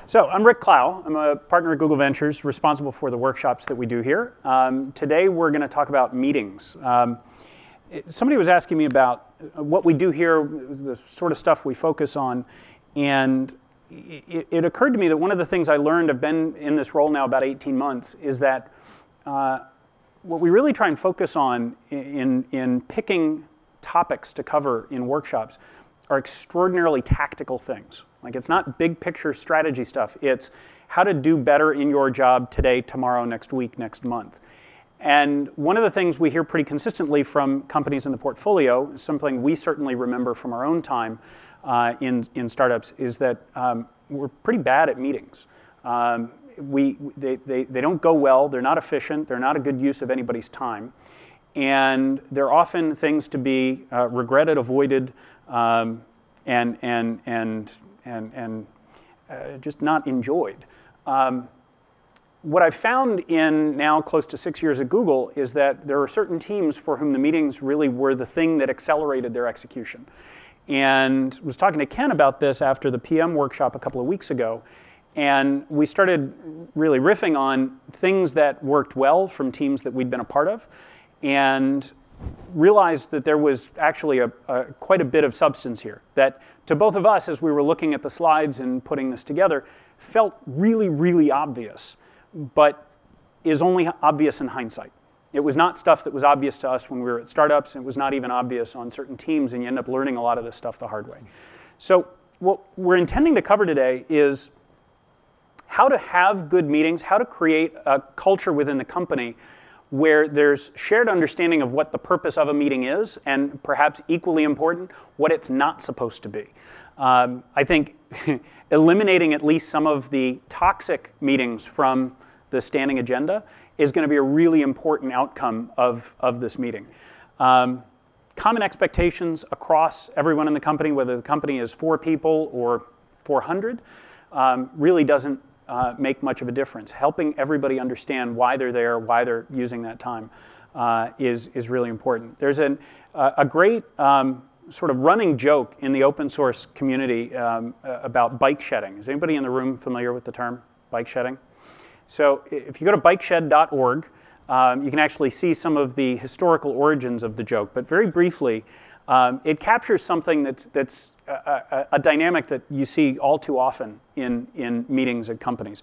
So I'm Rick Clow. I'm a partner at Google Ventures, responsible for the workshops that we do here. Today we're going to talk about meetings. Somebody was asking me about what we do here, the sort of stuff we focus on, and it occurred to me that one of the things I learned, I've been in this role now about 18 months, is that what we really try and focus on in picking topics to cover in workshops are extraordinarily tactical things. Like, it's not big picture strategy stuff. It's how to do better in your job today, tomorrow, next week, next month. And one of the things we hear pretty consistently from companies in the portfolio, something we certainly remember from our own time in startups, is that we're pretty bad at meetings. They don't go well. They're not efficient. They're not a good use of anybody's time. And they're often things to be regretted, avoided, and just not enjoyed. What I've found in now close to 6 years at Google is that there are certain teams for whom the meetings really were the thing that accelerated their execution. And I was talking to Ken about this after the PM workshop a couple of weeks ago, and we started really riffing on things that worked well from teams that we'd been a part of, and realized that there was actually quite a bit of substance here, that to both of us, as we were looking at the slides and putting this together, felt really, really obvious, but is only obvious in hindsight. It was not stuff that was obvious to us when we were at startups. It was not even obvious on certain teams, and you end up learning a lot of this stuff the hard way. So what we're intending to cover today is how to have good meetings, how to create a culture within the company where there's shared understanding of what the purpose of a meeting is, and perhaps equally important, what it's not supposed to be. I think eliminating at least some of the toxic meetings from the standing agenda is going to be a really important outcome of this meeting. Common expectations across everyone in the company, whether the company is 4 people or 400, really doesn't make much of a difference. Helping everybody understand why they're there, why they're using that time is really important. There's a great sort of running joke in the open source community about bike shedding. Is anybody in the room familiar with the term bike shedding? So if you go to bikeshed.org, you can actually see some of the historical origins of the joke. But very briefly, it captures something that's a dynamic that you see all too often in meetings at companies.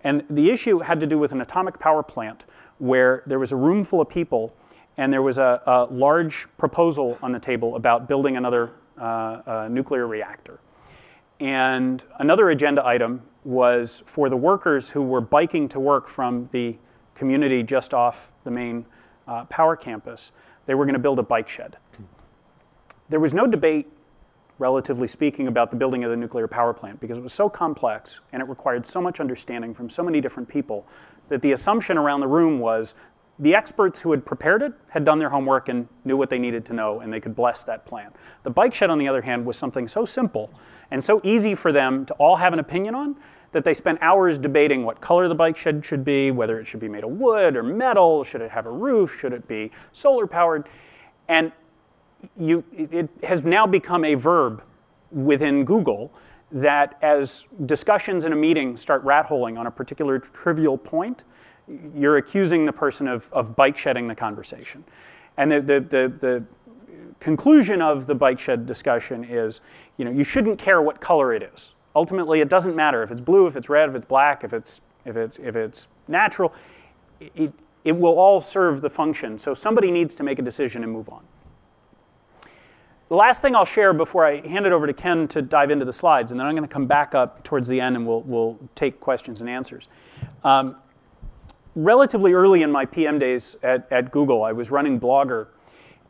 And the issue had to do with an atomic power plant where there was a room full of people, and there was a large proposal on the table about building another nuclear reactor. And another agenda item was for the workers who were biking to work from the community just off the main power campus. They were going to build a bike shed. There was no debate, relatively speaking, about the building of the nuclear power plant because it was so complex and it required so much understanding from so many different people that the assumption around the room was the experts who had prepared it had done their homework and knew what they needed to know, and they could bless that plan. The bike shed, on the other hand, was something so simple and so easy for them to all have an opinion on that they spent hours debating what color the bike shed should be, whether it should be made of wood or metal, should it have a roof, should it be solar powered, and it has now become a verb within Google that as discussions in a meeting start rat-holing on a particular trivial point, you're accusing the person of bike shedding the conversation. And the conclusion of the bike shed discussion is, you shouldn't care what color it is. Ultimately, it doesn't matter if it's blue, if it's red, if it's black, if it's natural. It will all serve the function. So somebody needs to make a decision and move on. The last thing I'll share before I hand it over to Ken to dive into the slides, and then I'm going to come back up towards the end and we'll take questions and answers. Relatively early in my PM days at Google, I was running Blogger,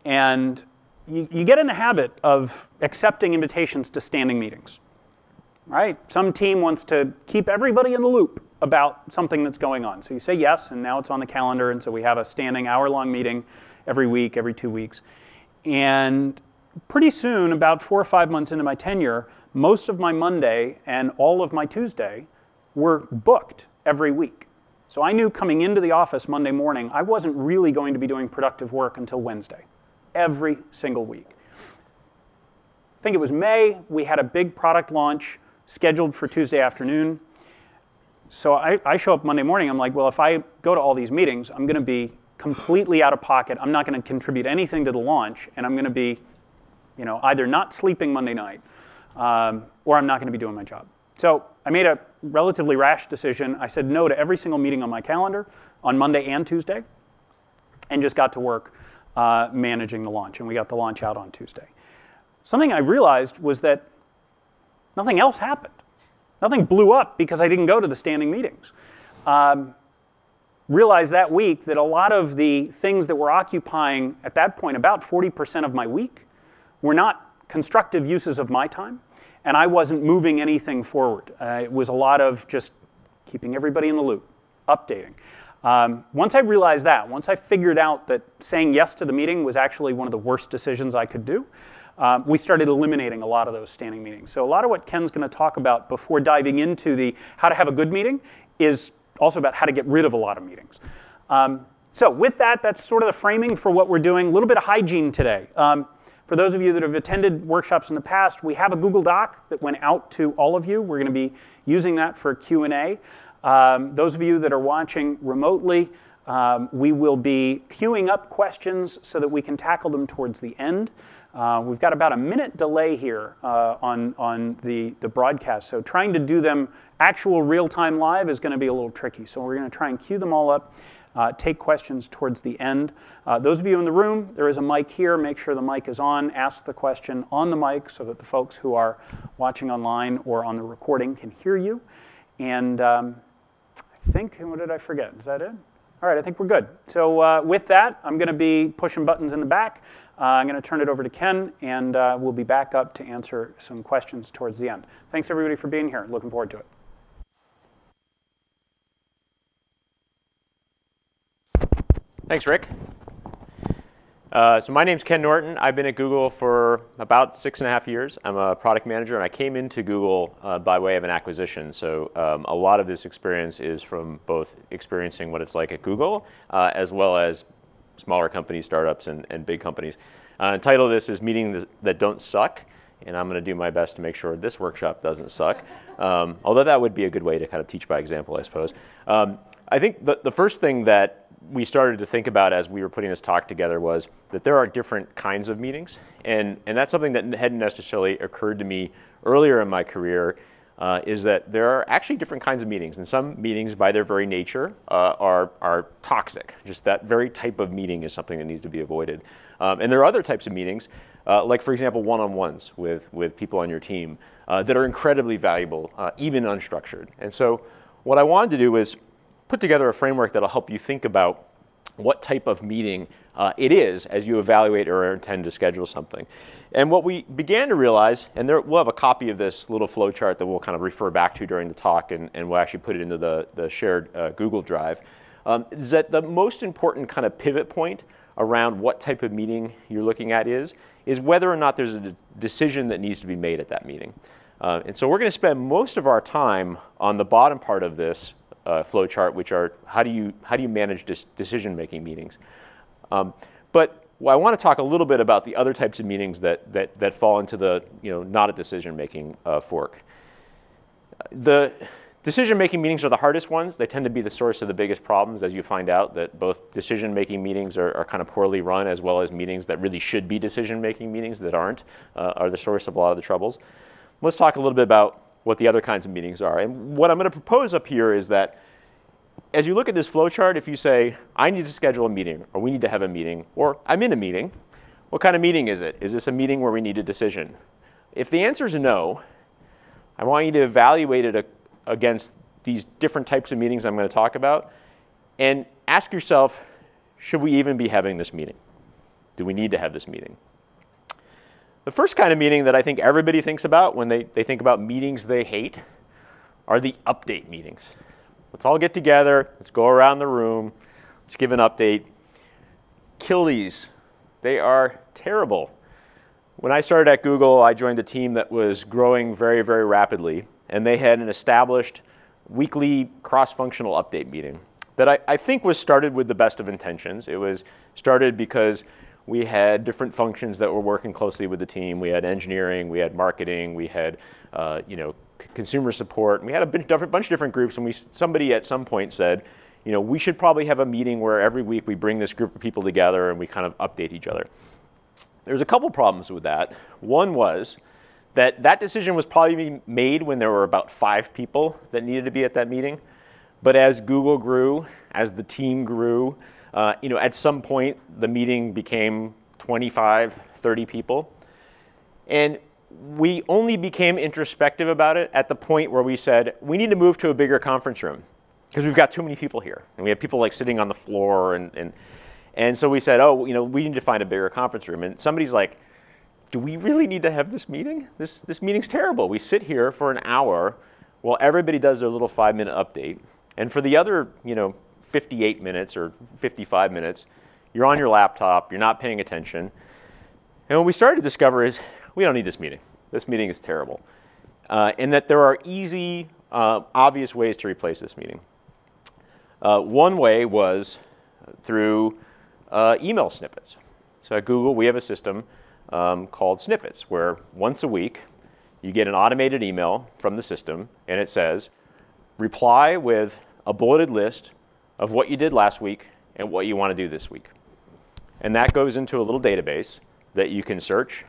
and you get in the habit of accepting invitations to standing meetings, right? Some team wants to keep everybody in the loop about something that's going on. So you say yes, and now it's on the calendar, and so we have a standing hour-long meeting every week, every 2 weeks. And pretty soon, about 4 or 5 months into my tenure, most of my Monday and all of my Tuesday were booked every week. So I knew coming into the office Monday morning, I wasn't really going to be doing productive work until Wednesday, every single week. I think it was May, we had a big product launch scheduled for Tuesday afternoon. So I show up Monday morning, I'm like, well, if I go to all these meetings, I'm going to be completely out of pocket. I'm not going to contribute anything to the launch, and I'm going to be, either not sleeping Monday night, or I'm not going to be doing my job. So I made a relatively rash decision. I said no to every single meeting on my calendar on Monday and Tuesday, and just got to work managing the launch, and we got the launch out on Tuesday. Something I realized was that nothing else happened. Nothing blew up because I didn't go to the standing meetings. Realized that week that a lot of the things that were occupying, at that point, about 40% of my week were not constructive uses of my time, and I wasn't moving anything forward. It was a lot of just keeping everybody in the loop, updating. Once I realized that, once I figured out that saying yes to the meeting was actually one of the worst decisions I could do, we started eliminating a lot of those standing meetings. So a lot of what Ken's going to talk about before diving into the how to have a good meeting is also about how to get rid of a lot of meetings. So with that, that's sort of the framing for what we're doing. A little bit of hygiene today. For those of you that have attended workshops in the past, we have a Google Doc that went out to all of you. We're going to be using that for Q&A. Those of you that are watching remotely, we will be queuing up questions so that we can tackle them towards the end. We've got about a minute delay here on the broadcast, so trying to do them actual real-time live is going to be a little tricky. So we're going to try and queue them all up, take questions towards the end. Those of you in the room, there is a mic here. Make sure the mic is on. Ask the question on the mic so that the folks who are watching online or on the recording can hear you. And I think, what did I forget? Is that it? All right, I think we're good. So with that, I'm going to be pushing buttons in the back. I'm going to turn it over to Ken, and we'll be back up to answer some questions towards the end. Thanks, everybody, for being here. Looking forward to it. Thanks, Rick. So my name's Ken Norton. I've been at Google for about 6.5 years. I'm a product manager, and I came into Google by way of an acquisition. So a lot of this experience is from both experiencing what it's like at Google, as well as smaller companies, startups, and big companies. The title of this is Meetings That Don't Suck, and I'm going to do my best to make sure this workshop doesn't suck, although that would be a good way to kind of teach by example, I suppose. I think the first thing that we started to think about as we were putting this talk together was that there are different kinds of meetings, and that's something that hadn't necessarily occurred to me earlier in my career, is that there are actually different kinds of meetings, and some meetings by their very nature are toxic. Just that very type of meeting is something that needs to be avoided. And there are other types of meetings, like for example one-on-ones with people on your team that are incredibly valuable, even unstructured. And so what I wanted to do was put together a framework that'll help you think about what type of meeting it is as you evaluate or intend to schedule something. And what we began to realize, and we'll have a copy of this little flow chart that we'll kind of refer back to during the talk, and we'll actually put it into the shared Google Drive, is that the most important kind of pivot point around what type of meeting you're looking at is whether or not there's a decision that needs to be made at that meeting. And so we're going to spend most of our time on the bottom part of this flow chart, which are how do you manage decision-making meetings. But I want to talk a little bit about the other types of meetings that fall into the not a decision-making fork. The decision-making meetings are the hardest ones. They tend to be the source of the biggest problems, as you find out that both decision-making meetings are kind of poorly run, as well as meetings that really should be decision-making meetings that aren't, are the source of a lot of the troubles. Let's talk a little bit about what the other kinds of meetings are. And what I'm going to propose up here is that as you look at this flow chart, if you say, I need to schedule a meeting, or we need to have a meeting, or I'm in a meeting, what kind of meeting is it? Is this a meeting where we need a decision? If the answer is no, I want you to evaluate it against these different types of meetings I'm going to talk about, and ask yourself, should we even be having this meeting? Do we need to have this meeting? The first kind of meeting that I think everybody thinks about when they think about meetings they hate are the update meetings. Let's all get together. Let's go around the room. Let's give an update. Kill these. They are terrible. When I started at Google, I joined a team that was growing very, very rapidly. And they had an established weekly cross-functional update meeting that I think was started with the best of intentions. It was started because we had different functions that were working closely with the team. We had engineering, we had marketing, we had consumer support. And we had a bunch of different groups, and somebody at some point said, we should probably have a meeting where every week we bring this group of people together and we kind of update each other. There's a couple problems with that. One was that decision was probably made when there were about 5 people that needed to be at that meeting. But as Google grew, as the team grew, at some point the meeting became 25, 30 people. And we only became introspective about it at the point where we said, we need to move to a bigger conference room because we've got too many people here. And we have people like sitting on the floor. And so we said, we need to find a bigger conference room. And somebody's like, do we really need to have this meeting? This meeting's terrible. We sit here for an hour while everybody does their little 5-minute update. And for the other, 58 minutes or 55 minutes, you're on your laptop, you're not paying attention. And what we started to discover is we don't need this meeting. This meeting is terrible. And that there are easy, obvious ways to replace this meeting. One way was through email snippets. So at Google, we have a system called Snippets, where once a week, you get an automated email from the system, and it says, reply with a bulleted list of what you did last week and what you want to do this week. And that goes into a little database that you can search,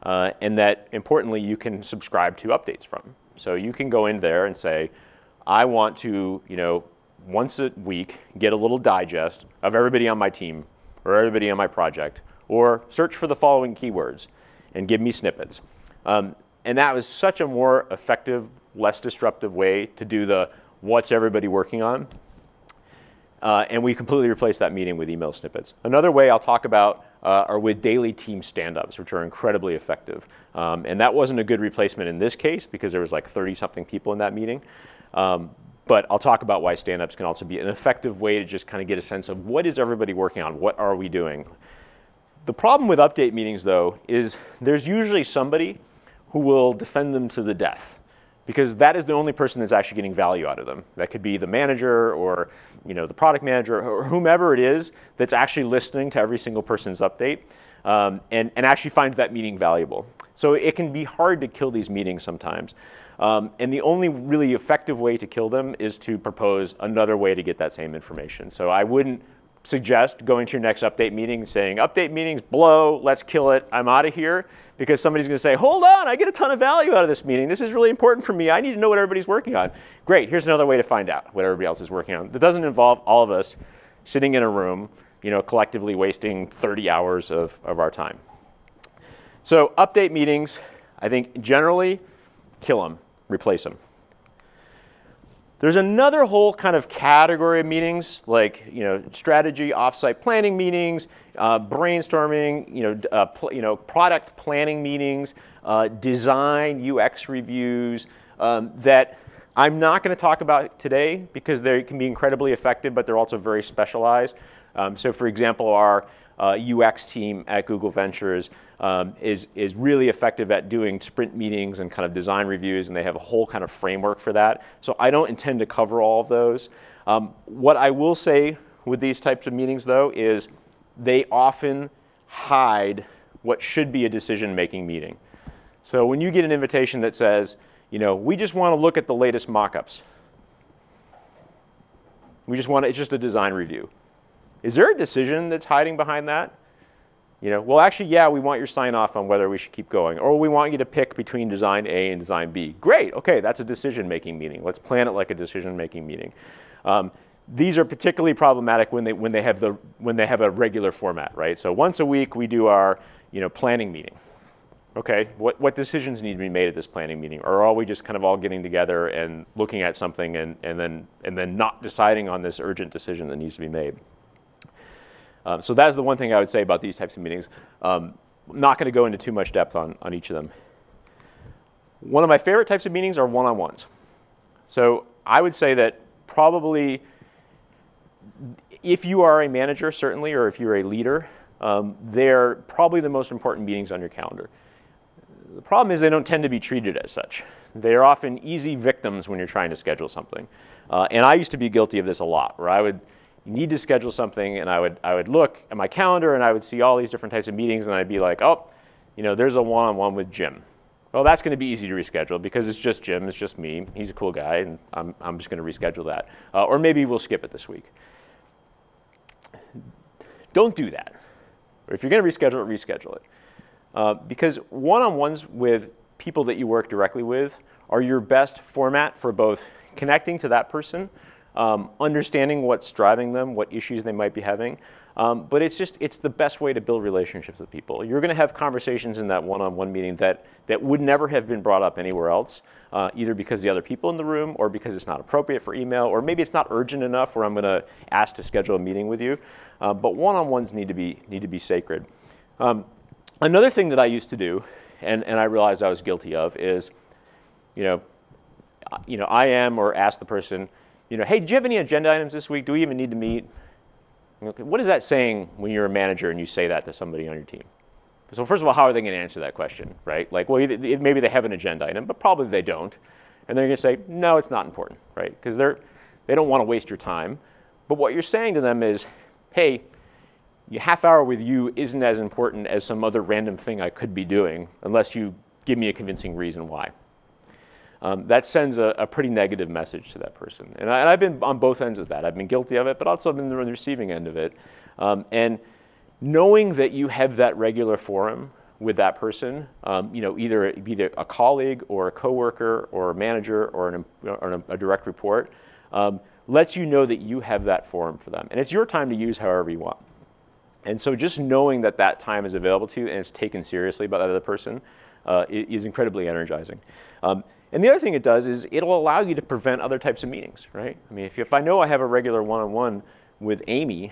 and that, importantly, you can subscribe to updates from. So you can go in there and say, I want to, once a week, get a little digest of everybody on my team or everybody on my project, or search for the following keywords and give me snippets. And that was such a more effective, less disruptive way to do the what's everybody working on. And we completely replaced that meeting with email snippets. Another way I'll talk about are with daily team stand-ups, which are incredibly effective. And that wasn't a good replacement in this case because there was like 30-something people in that meeting. But I'll talk about why stand-ups can also be an effective way to just kind of get a sense of what is everybody working on, what are we doing. The problem with update meetings, though, is there's usually somebody who will defend them to the death, because that is the only person that's actually getting value out of them. That could be the manager or the product manager or whomever it is that's actually listening to every single person's update and actually finds that meeting valuable. So it can be hard to kill these meetings sometimes. And the only really effective way to kill them is to propose another way to get that same information. So I wouldn't suggest going to your next update meeting and saying, update meetings blow, let's kill it, I'm out of here. Because somebody's going to say, hold on, I get a ton of value out of this meeting. This is really important for me. I need to know what everybody's working on. Great, here's another way to find out what everybody else is working on. That doesn't involve all of us sitting in a room, collectively wasting 30 hours of our time. So update meetings, I think generally, kill them, replace them. There's another whole kind of category of meetings, like strategy, offsite planning meetings, brainstorming, product planning meetings, design, UX reviews that I'm not going to talk about today because they can be incredibly effective, but they're also very specialized. So, for example, our UX team at Google Ventures is really effective at doing sprint meetings and kind of design reviews, and they have a whole kind of framework for that. So I don't intend to cover all of those. What I will say with these types of meetings, though, is they often hide what should be a decision-making meeting. So when you get an invitation that says, we just want to look at the latest mock-ups. It's just a design review. Is there a decision that's hiding behind that? Well, actually, yeah, we want your sign-off on whether we should keep going. Or we want you to pick between design A and design B. Great, OK, that's a decision-making meeting. Let's plan it like a decision-making meeting. These are particularly problematic when they have a regular format, right? So once a week, we do our planning meeting. OK, what decisions need to be made at this planning meeting? Or are we just kind of all getting together and looking at something and then not deciding on this urgent decision that needs to be made? So that is the one thing I would say about these types of meetings. I'm not going to go into too much depth on each of them. One of my favorite types of meetings are one-on-ones. So I would say that probably if you are a manager, certainly, or if you're a leader, they're probably the most important meetings on your calendar. The problem is they don't tend to be treated as such. They're often easy victims when you're trying to schedule something. And I used to be guilty of this a lot, where I would need to schedule something, and I would look at my calendar, and I would see all these different types of meetings, and I'd be like, oh, there's a one-on-one with Jim. Well, that's going to be easy to reschedule because it's just Jim, it's just me. He's a cool guy, and I'm just going to reschedule that. Or maybe we'll skip it this week. Don't do that. Or if you're going to reschedule it. Because one-on-ones with people that you work directly with are your best format for both connecting to that person, understanding what's driving them, what issues they might be having. But it's the best way to build relationships with people. You're going to have conversations in that one-on-one meeting that would never have been brought up anywhere else, either because the other people in the room or because it's not appropriate for email, or maybe it's not urgent enough where I'm going to ask to schedule a meeting with you. But one-on-ones need to be sacred. Another thing that I used to do, and I realized I was guilty of, is, I am or ask the person, hey, do you have any agenda items this week? Do we even need to meet? Okay, what is that saying when you're a manager and you say that to somebody on your team? So first of all, how are they going to answer that question, right? Like, well, maybe they have an agenda item, but probably they don't. And they're going to say, no, it's not important, right? Because they don't want to waste your time. But what you're saying to them is, hey, a half hour with you isn't as important as some other random thing I could be doing unless you give me a convincing reason why. That sends a pretty negative message to that person. And I've been on both ends of that. I've been guilty of it, but also been on the receiving end of it. And knowing that you have that regular forum with that person, either a colleague or a coworker or a manager or a direct report, lets you know that you have that forum for them. And it's your time to use however you want. And so just knowing that that time is available to you and it's taken seriously by that other person is incredibly energizing. And the other thing it does is it'll allow you to prevent other types of meetings, right? I mean, if I know I have a regular one-on-one with Amy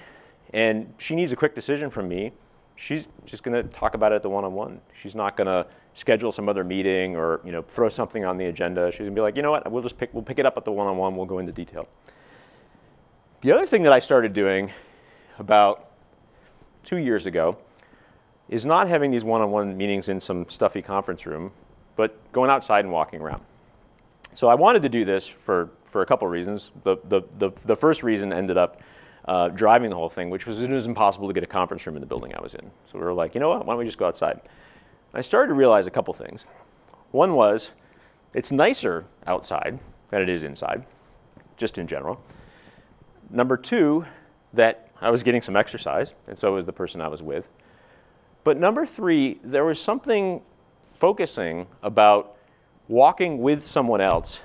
and she needs a quick decision from me, she's just going to talk about it at the one-on-one. She's not going to schedule some other meeting or throw something on the agenda. She's going to be like, you know what, we'll pick it up at the one-on-one. We'll go into detail. The other thing that I started doing about 2 years ago is not having these one-on-one meetings in some stuffy conference room, but going outside and walking around. So I wanted to do this for a couple of reasons. The first reason ended up driving the whole thing, which was it was impossible to get a conference room in the building I was in. So we were like, you know what, why don't we just go outside? I started to realize a couple things. One was it's nicer outside than it is inside, just in general. Number two, that I was getting some exercise, and so was the person I was with. But number three, there was something focusing about walking with someone else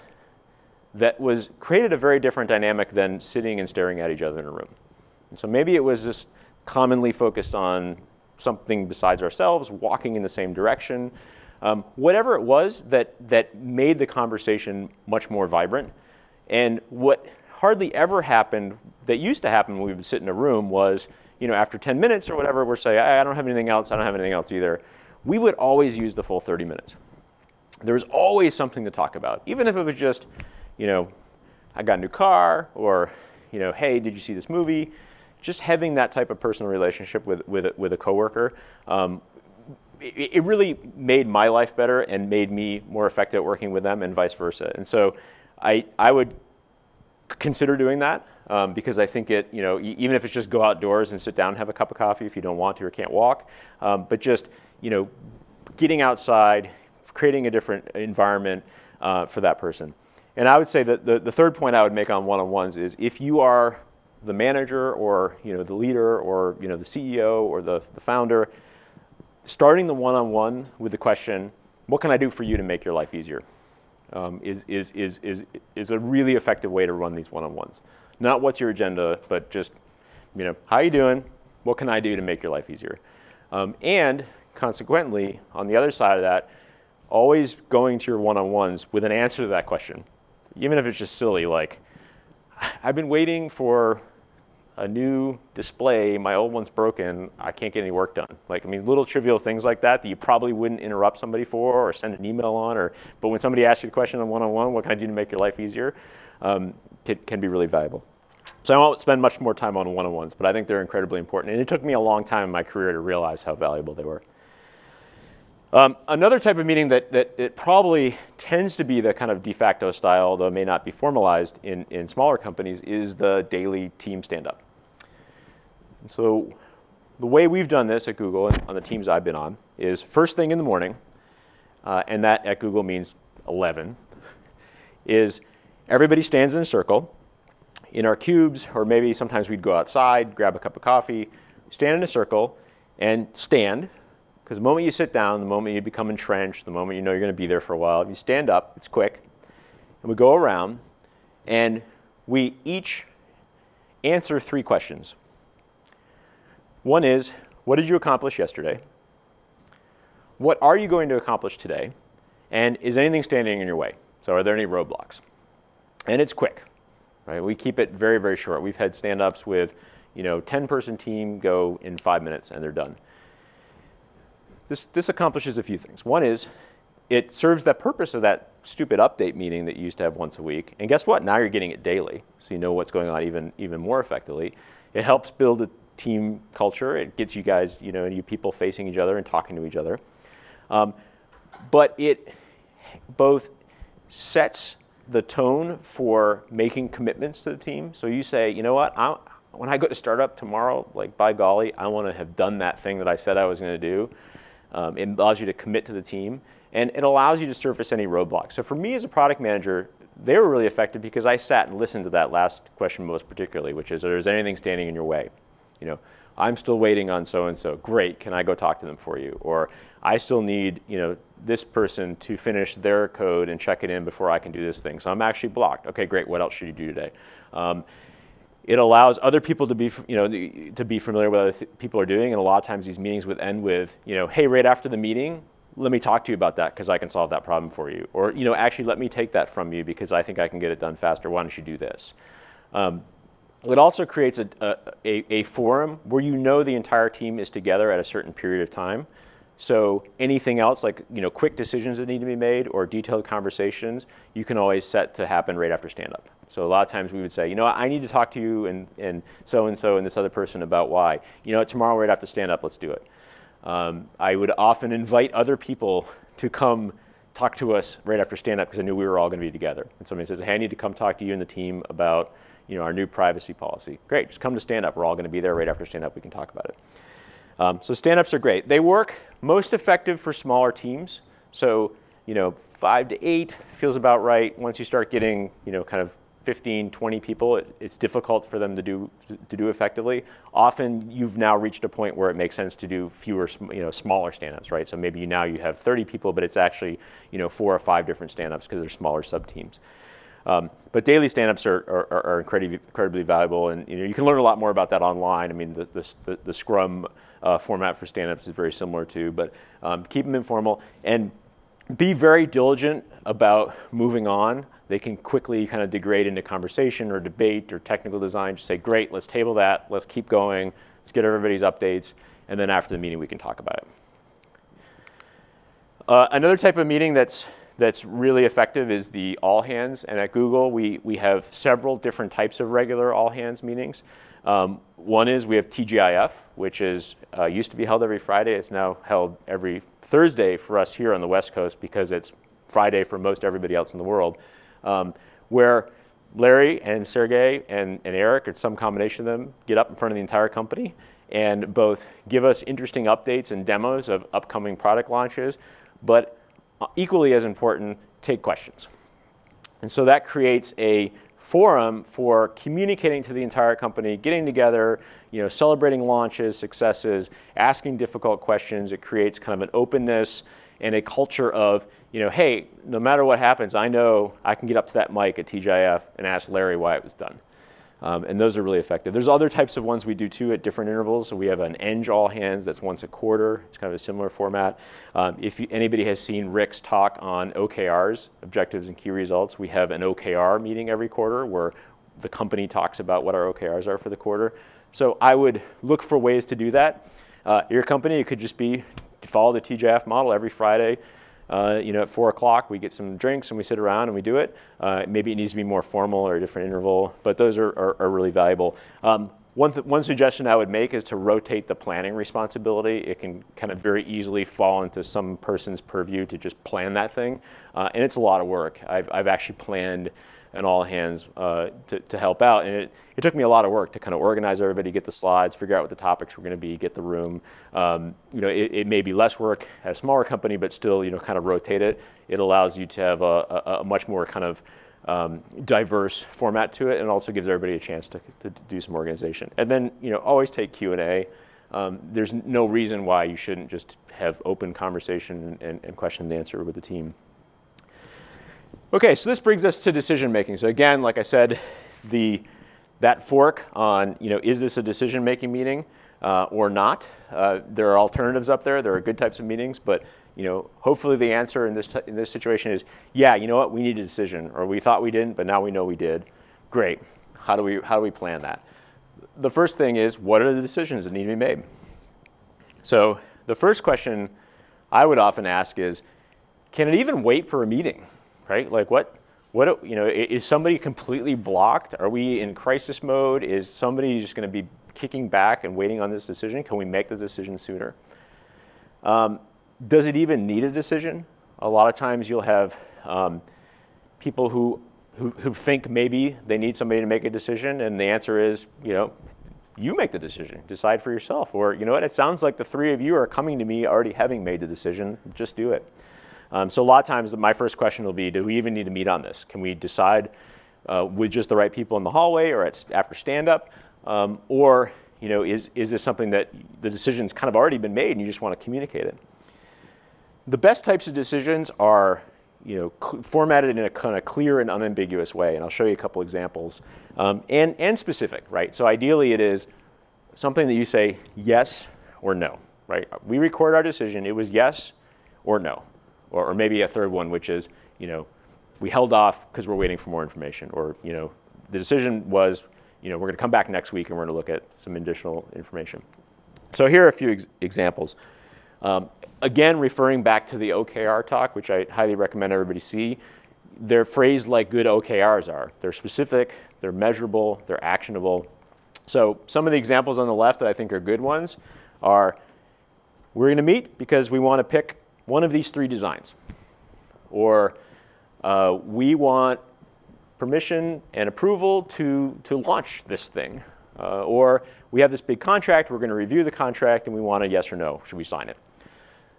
that created a very different dynamic than sitting and staring at each other in a room. And so maybe it was just commonly focused on something besides ourselves, walking in the same direction. Whatever it was that made the conversation much more vibrant. And what hardly ever happened, that used to happen when we would sit in a room was, after 10 minutes or whatever, we're saying, I don't have anything else, I don't have anything else either. We would always use the full 30 minutes. There was always something to talk about, even if it was just, I got a new car, or, hey, did you see this movie? Just having that type of personal relationship with a coworker, it really made my life better and made me more effective at working with them and vice versa. And so I would consider doing that because I think it, even if it's just go outdoors and sit down and have a cup of coffee if you don't want to or can't walk, but just, getting outside, creating a different environment for that person. And I would say that the third point I would make on one-on-ones is if you are the manager or the leader or the CEO or the founder, starting the one-on-one with the question, what can I do for you to make your life easier? Is a really effective way to run these one-on-ones. Not what's your agenda, but just, how you doing? What can I do to make your life easier? And consequently, on the other side of that, always going to your one-on-ones with an answer to that question. Even if it's just silly, like, I've been waiting for a new display, my old one's broken, I can't get any work done. Little trivial things like that you probably wouldn't interrupt somebody for or send an email on, but when somebody asks you a question on one-on-one, what can I do to make your life easier, can be really valuable. So I won't spend much more time on one-on-ones, but I think they're incredibly important. And it took me a long time in my career to realize how valuable they were. Another type of meeting that it probably tends to be the kind of de facto style, although it may not be formalized in smaller companies, is the daily team stand-up. So the way we've done this at Google and on the teams I've been on is first thing in the morning, and that at Google means 11, is everybody stands in a circle in our cubes, or maybe sometimes we'd go outside, grab a cup of coffee, stand in a circle, and stand. Because the moment you sit down, the moment you become entrenched, the moment you know you're going to be there for a while, if you stand up, it's quick. And we go around, and we each answer 3 questions. One is, what did you accomplish yesterday? What are you going to accomplish today? And is anything standing in your way? So are there any roadblocks? And it's quick. Right? We keep it very, very short. We've had stand-ups with 10-person team go in 5 minutes, and they're done. This accomplishes a few things. One is, it serves the purpose of that stupid update meeting that you used to have once a week. And guess what? Now you're getting it daily, so you know what's going on even more effectively. It helps build a team culture. It gets you guys, you people facing each other and talking to each other. But it both sets the tone for making commitments to the team. So you say, you know what, when I go to startup tomorrow, like by golly, I want to have done that thing that I said I was going to do. It allows you to commit to the team, and it allows you to surface any roadblocks. So for me as a product manager, they were really effective because I sat and listened to that last question most particularly, which is, is anything standing in your way? I'm still waiting on so-and-so. Great, can I go talk to them for you? Or I still need this person to finish their code and check it in before I can do this thing. So I'm actually blocked. Okay, great, what else should you do today? It allows other people to be, to be familiar with what people are doing, and a lot of times these meetings would end with, hey, right after the meeting, let me talk to you about that because I can solve that problem for you. Or, actually let me take that from you because I think I can get it done faster. Why don't you do this? It also creates a forum where the entire team is together at a certain period of time. So anything else, like quick decisions that need to be made or detailed conversations, you can always set to happen right after stand-up. So a lot of times we would say, I need to talk to you and so-and-so and this other person about why. Tomorrow right after stand-up, let's do it. I would often invite other people to come talk to us right after stand-up because I knew we were all going to be together. And somebody says, hey, I need to come talk to you and the team about our new privacy policy. Great, just come to stand-up. We're all going to be there right after stand-up. We can talk about it. So stand-ups are great. They work most effective for smaller teams. So 5 to 8 feels about right. Once you start getting kind of 15, 20 people, it's difficult for them to do effectively. Often you've now reached a point where it makes sense to do fewer, smaller stand-ups, right? So maybe now you have 30 people, but it's actually 4 or 5 different stand-ups because they're smaller sub-teams. But daily stand-ups are incredibly valuable, and you can learn a lot more about that online. I mean, the Scrum format for stand-ups is very similar too, but keep them informal and be very diligent about moving on. They can quickly kind of degrade into conversation or debate or technical design. Just say, great, let's table that, let's keep going, let's get everybody's updates, and then after the meeting we can talk about it. Another type of meeting that's really effective is the all hands, and at Google we have several different types of regular all hands meetings. One is we have TGIF, which is used to be held every Friday. It's now held every Thursday for us here on the West Coast because it's Friday for most everybody else in the world, where Larry and Sergey and Eric, or some combination of them, get up in front of the entire company and both give us interesting updates and demos of upcoming product launches, but equally as important, take questions. And so that creates a forum for communicating to the entire company, getting together, celebrating launches, successes, asking difficult questions. It creates kind of an openness and a culture of, hey, no matter what happens, I know I can get up to that mic at TGIF and ask Larry why it was done. And those are really effective. There's other types of ones we do too at different intervals. So we have an Eng all hands that's once a quarter. It's kind of a similar format. If anybody has seen Rick's talk on OKRs, objectives and key results, we have an OKR meeting every quarter where the company talks about what our OKRs are for the quarter. So I would look for ways to do that. Your company, it could just be to follow the TGIF model every Friday. At 4 o'clock, we get some drinks and we sit around and we do it. Maybe it needs to be more formal or a different interval, but those are really valuable. One suggestion I would make is to rotate the planning responsibility. It can kind of very easily fall into some person's purview to just plan that thing, and it's a lot of work. I've actually planned an all hands to help out. And it took me a lot of work to kind of organize everybody, get the slides, figure out what the topics were going to be, get the room. It may be less work at a smaller company, but still, kind of rotate it. It allows you to have a much more kind of diverse format to it, and also gives everybody a chance to do some organization. And then, always take Q&A. There's no reason why you shouldn't just have open conversation and question and answer with the team. Okay, so this brings us to decision making. So again, like I said, that fork on, is this a decision making meeting or not? There are alternatives up there. There are good types of meetings, but hopefully the answer in this situation is, yeah, you know what, we need a decision, or we thought we didn't, but now we know we did. Great. How do we plan that? The first thing is, what are the decisions that need to be made? So the first question I would often ask is, can it even wait for a meeting, right? Like is somebody completely blocked? Are we in crisis mode? Is somebody just going to be kicking back and waiting on this decision? Can we make the decision sooner? Does it even need a decision? A lot of times you'll have people who think maybe they need somebody to make a decision, and the answer is, you make the decision, decide for yourself. Or, what, it sounds like the three of you are coming to me already having made the decision, just do it. So a lot of times my first question will be, do we even need to meet on this? Can we decide with just the right people in the hallway or after stand-up? Or, is this something that the decision's kind of already been made and you just want to communicate it? The best types of decisions are formatted in a kind of clear and unambiguous way, and I'll show you a couple examples, and specific, right? So ideally it is something that you say yes or no, right? We record our decision, it was yes or no, or maybe a third one, which is, we held off because we're waiting for more information, or, the decision was, we're going to come back next week and we're going to look at some additional information. So here are a few examples. Again, referring back to the OKR talk, which I highly recommend everybody see, they're phrased like good OKRs are. They're specific, they're measurable, they're actionable. So some of the examples on the left that I think are good ones are, we're going to meet because we want to pick one of these three designs. Or we want permission and approval to launch this thing. Or we have this big contract, we're going to review the contract, and we want a yes or no, should we sign it?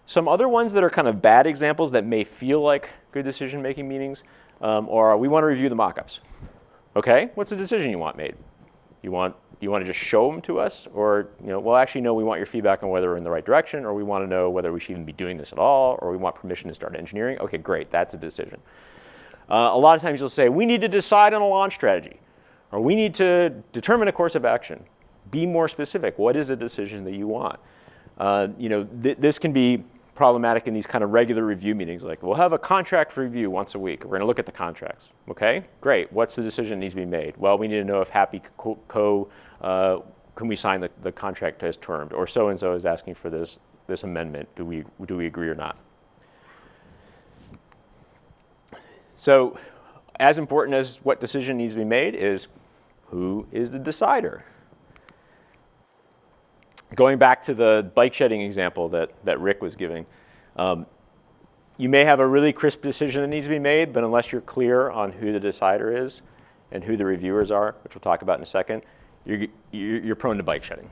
Some other ones that are kind of bad examples that may feel like good decision-making meetings are, we want to review the mock-ups. Okay, what's the decision you want made? You want to just show them to us? Or, well, actually, no, we want your feedback on whether we're in the right direction, or we want to know whether we should even be doing this at all, or we want permission to start engineering. Okay, great, that's a decision. A lot of times you'll say, we need to decide on a launch strategy, or we need to determine a course of action. Be more specific. What is the decision that you want? This can be problematic in these kind of regular review meetings. Like, we'll have a contract review once a week. We're going to look at the contracts. Okay, great. What's the decision that needs to be made? Well, we need to know if Happy can we sign the contract as termed, or so-and-so is asking for this amendment. Do we agree or not? So as important as what decision needs to be made is, who is the decider? Going back to the bike shedding example that Rick was giving, you may have a really crisp decision that needs to be made, but unless you're clear on who the decider is and who the reviewers are, which we'll talk about in a second, you're prone to bike shedding.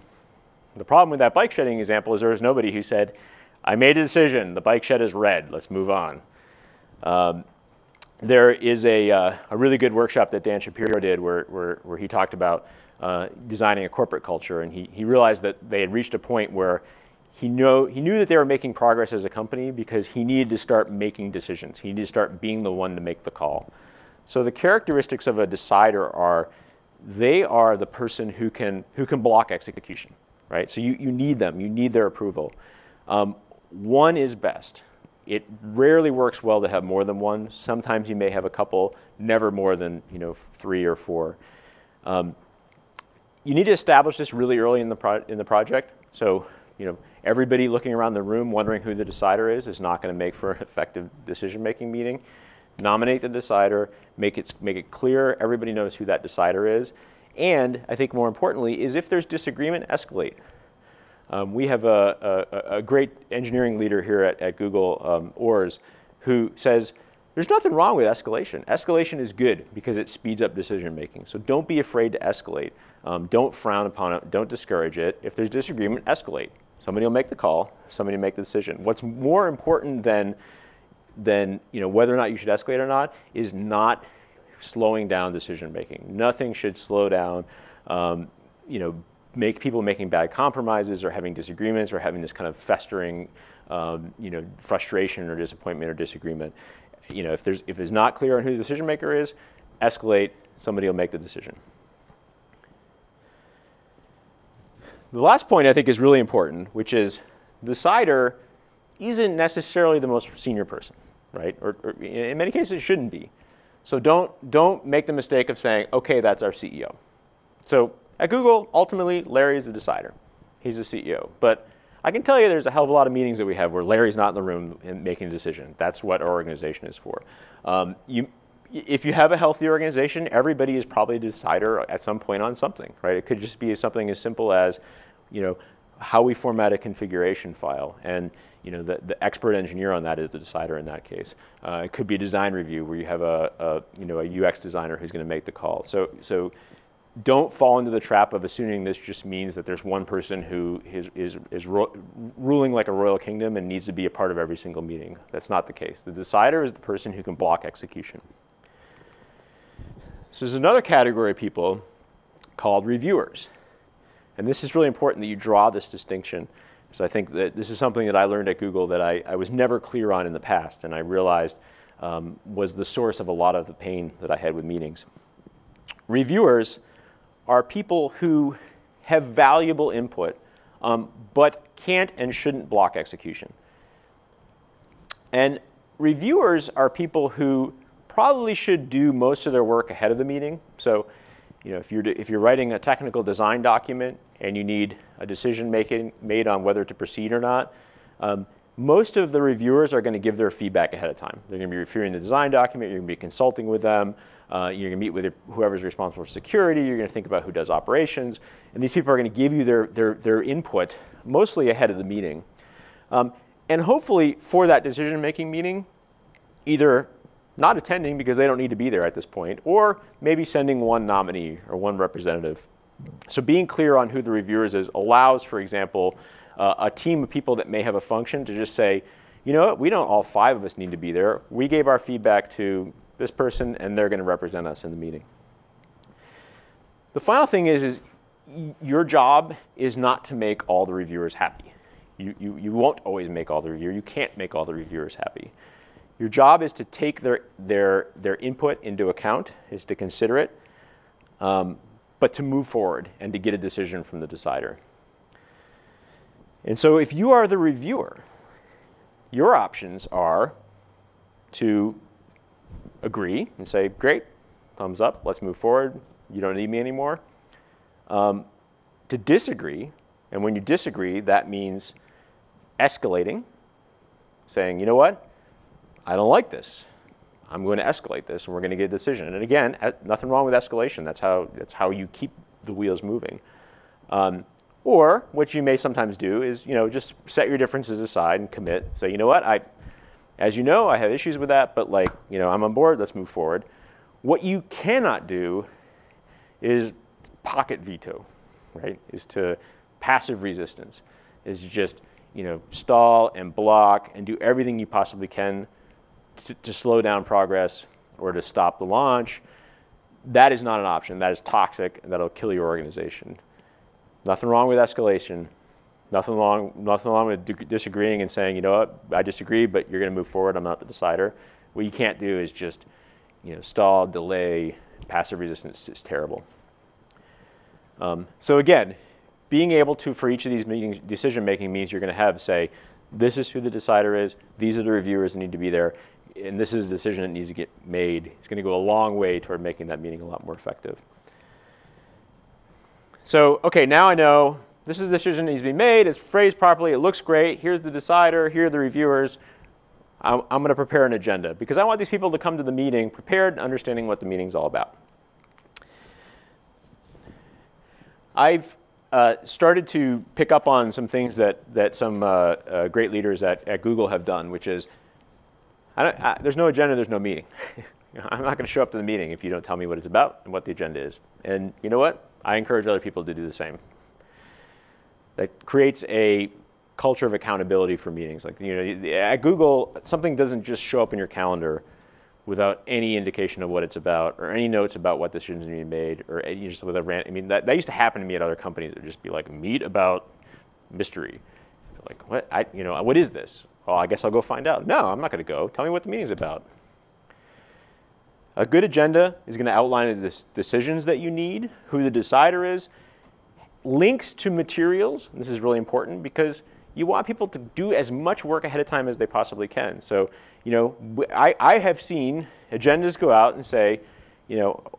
The problem with that bike shedding example is there was nobody who said, I made a decision, the bike shed is red, let's move on. There is a really good workshop that Dan Shapiro did where he talked about designing a corporate culture, and he realized that they had reached a point where he knew that they were making progress as a company because he needed to start making decisions. He needed to start being the one to make the call. So the characteristics of a decider are, they are the person who can block execution, right? So you need them, you need their approval. One is best. It rarely works well to have more than one. Sometimes you may have a couple, never more than 3 or 4. You need to establish this really early in the project. So everybody looking around the room wondering who the decider is not going to make for an effective decision-making meeting. Nominate the decider, make it clear, everybody knows who that decider is. And I think more importantly is, if there's disagreement, escalate. We have a great engineering leader here at Google, Ors, who says, There's nothing wrong with escalation. Escalation is good because it speeds up decision making. So don't be afraid to escalate. Don't frown upon it. Don't discourage it. If there's disagreement, escalate. Somebody will make the call. Somebody will make the decision. What's more important than whether or not you should escalate or not is not slowing down decision making. Nothing should slow down make people making bad compromises or having disagreements or having this kind of festering frustration or disappointment or disagreement. If it's not clear on who the decision maker is, escalate. Somebody will make the decision. The last point I think is really important, which is the decider isn't necessarily the most senior person, right? Or in many cases, it shouldn't be. So don't make the mistake of saying, OK, that's our CEO. So at Google, ultimately, Larry is the decider. He's the CEO. But I can tell you there's a hell of a lot of meetings that we have where Larry's not in the room and making a decision. That's what our organization is for. If you have a healthy organization, everybody is probably a decider at some point on something, right? It could just be something as simple as, how we format a configuration file. And the expert engineer on that is the decider in that case. It could be a design review where you have a UX designer who's going to make the call. So don't fall into the trap of assuming this just means that there's one person who is ruling like a royal kingdom and needs to be a part of every single meeting. That's not the case. The decider is the person who can block execution. So there's another category of people called reviewers. And this is really important that you draw this distinction. So I think that this is something that I learned at Google that I was never clear on in the past, and I realized was the source of a lot of the pain that I had with meetings. Reviewers are people who have valuable input, but can't and shouldn't block execution. And reviewers are people who probably should do most of their work ahead of the meeting. So if you're writing a technical design document and you need a decision made on whether to proceed or not, most of the reviewers are going to give their feedback ahead of time. They're going to be reviewing the design document. You're going to be consulting with them. You're going to meet with whoever's responsible for security. You're going to think about who does operations. And these people are going to give you their input mostly ahead of the meeting. And hopefully for that decision-making meeting, either not attending because they don't need to be there at this point, or maybe sending one nominee or one representative. So being clear on who the reviewers is allows, for example, a team of people that may have a function to just say, you know what, we don't all 5 of us need to be there. We gave our feedback to this person, and they're going to represent us in the meeting. The final thing is your job is not to make all the reviewers happy. You won't always make all the reviewers. You can't make all the reviewers happy. Your job is to take their input into account, is to consider it, but to move forward and to get a decision from the decider. And so if you are the reviewer, your options are to agree and say, great, thumbs up, let's move forward, you don't need me anymore. To disagree, and when you disagree, that means escalating, saying, you know what, I don't like this. I'm going to escalate this, and we're going to get a decision. And again, nothing wrong with escalation. That's how you keep the wheels moving. Or what you may sometimes do is, just set your differences aside and commit. Say, you know what, as you know, I have issues with that, but I'm on board. Let's move forward. What you cannot do is pocket veto, right? Is to passive resistance. Is just stall and block and do everything you possibly can to slow down progress or to stop the launch. That is not an option. That is toxic, and that'll kill your organization. Nothing wrong with escalation. Nothing wrong with disagreeing and saying, you know what, I disagree, but you're going to move forward. I'm not the decider. What you can't do is just stall, delay. Passive resistance is terrible. So again, being able to, for each of these meetings, decision-making means you're going to have, say, this is who the decider is, these are the reviewers that need to be there, and this is a decision that needs to get made. It's going to go a long way toward making that meeting a lot more effective. So, okay, now I know this is the decision that needs to be made. It's phrased properly. It looks great. Here's the decider. Here are the reviewers. I'm going to prepare an agenda because I want these people to come to the meeting prepared and understanding what the meeting's all about. I've started to pick up on some things that some great leaders at Google have done, which is there's no agenda, there's no meeting. I'm not going to show up to the meeting if you don't tell me what it's about and what the agenda is. And you know what? I encourage other people to do the same. That creates a culture of accountability for meetings. Like, at Google, something doesn't just show up in your calendar without any indication of what it's about or any notes about what decisions need to be made or just with a rant. I mean, that used to happen to me at other companies. It would just be like, meet about mystery. Like, what? What is this? Well, I guess I'll go find out. No, I'm not going to go. Tell me what the meeting's about. A good agenda is going to outline the decisions that you need, who the decider is, links to materials. And this is really important because you want people to do as much work ahead of time as they possibly can. So, I have seen agendas go out and say,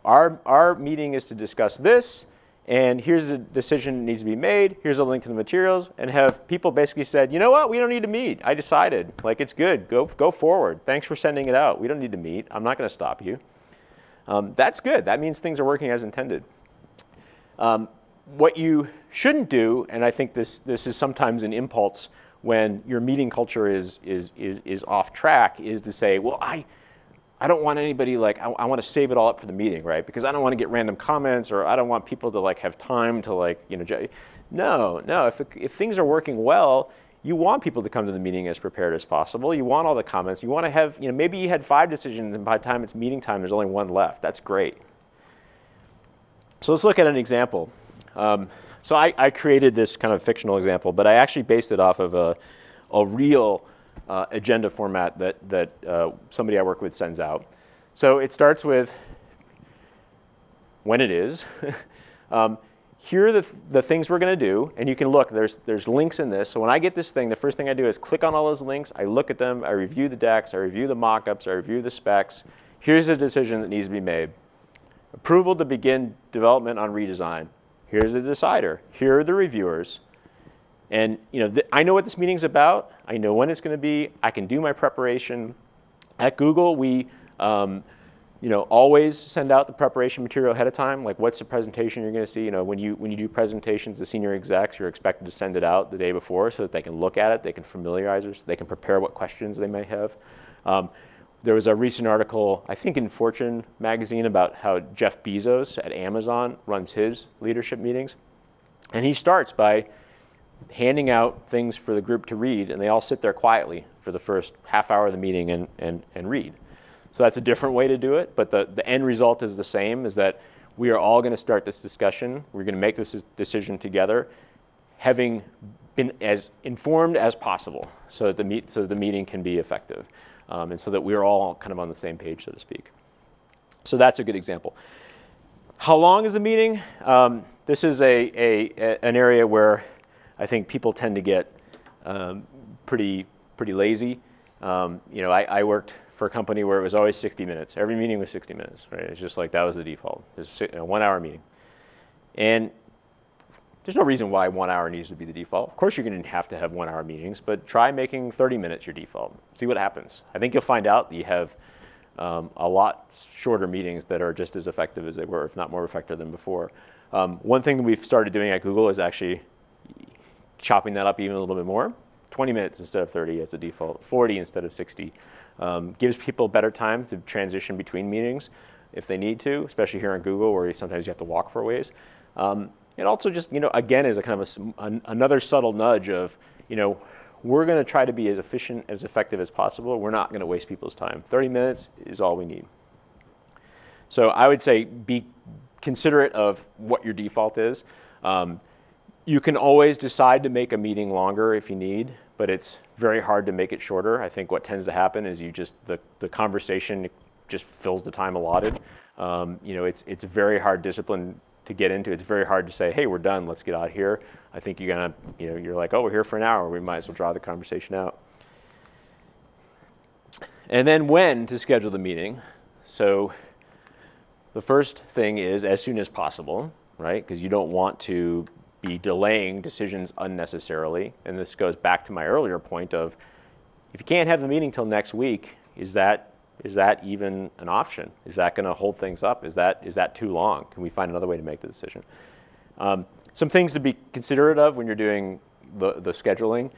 our meeting is to discuss this, and here's a decision that needs to be made, here's a link to the materials, and have people basically said, you know what, we don't need to meet. I decided, like, it's good, go forward. Thanks for sending it out. We don't need to meet. I'm not going to stop you. That's good. That means things are working as intended. What you shouldn't do, and I think this is sometimes an impulse when your meeting culture is off track, is to say, well, I don't want anybody, like, I want to save it all up for the meeting, right? Because I don't want to get random comments, or I don't want people to, like, have time to, like, no. If things are working well, you want people to come to the meeting as prepared as possible. You want all the comments. You want to have, maybe you had 5 decisions, and by the time it's meeting time, there's only 1 left. That's great. So let's look at an example. So I created this kind of fictional example, but I actually based it off of a real agenda format that somebody I work with sends out. So it starts with when it is. Here are the things we're going to do, and you can look. There's links in this. So when I get this thing, the first thing I do is click on all those links. I look at them. I review the decks. I review the mock-ups. I review the specs. Here's a decision that needs to be made. Approval to begin development on redesign. Here's the decider. Here are the reviewers. And I know what this meeting's about. I know when it's going to be. I can do my preparation. At Google, we always send out the preparation material ahead of time. Like, what's the presentation you're going to see? When you do presentations to senior execs, you're expected to send it out the day before so that they can look at it, they can familiarize us, they can prepare what questions they may have. There was a recent article, I think in Fortune magazine, about how Jeff Bezos at Amazon runs his leadership meetings. And he starts by handing out things for the group to read, and they all sit there quietly for the first half hour of the meeting and read. So that's a different way to do it, but the end result is the same, is that we are all going to start this discussion. We're going to make this decision together, having been as informed as possible so that the meeting can be effective. And so that we're all kind of on the same page, so to speak. So that's a good example. How long is the meeting? This is an area where I think people tend to get pretty lazy. I worked for a company where it was always 60 minutes. Every meeting was 60 minutes, right? It's just like that was the default. It's a 1-hour meeting. And there's no reason why 1 hour needs to be the default. Of course, you're going to have 1-hour meetings, but try making 30 minutes your default. See what happens. I think you'll find out that you have a lot shorter meetings that are just as effective as they were, if not more effective than before. One thing we've started doing at Google is actually chopping that up even a little bit more. 20 minutes instead of 30 as the default, 40 instead of 60. Gives people better time to transition between meetings if they need to, especially here on Google where sometimes you have to walk for a ways. It also just, again, is a kind of another subtle nudge of, we're going to try to be as efficient, as effective as possible. We're not going to waste people's time. 30 minutes is all we need. So I would say be considerate of what your default is. You can always decide to make a meeting longer if you need, but it's very hard to make it shorter. I think what tends to happen is the conversation just fills the time allotted. It's a very hard discipline to get into. It's very hard to say, hey, we're done, let's get out of here. I think you're like, oh, we're here for an hour, we might as well draw the conversation out. And then when to schedule the meeting. So the first thing is as soon as possible, right? Because you don't want to be delaying decisions unnecessarily. And this goes back to my earlier point of, if you can't have the meeting till next week, is that even an option? Is that going to hold things up? Is that too long? Can we find another way to make the decision? Some things to be considerate of when you're doing the scheduling.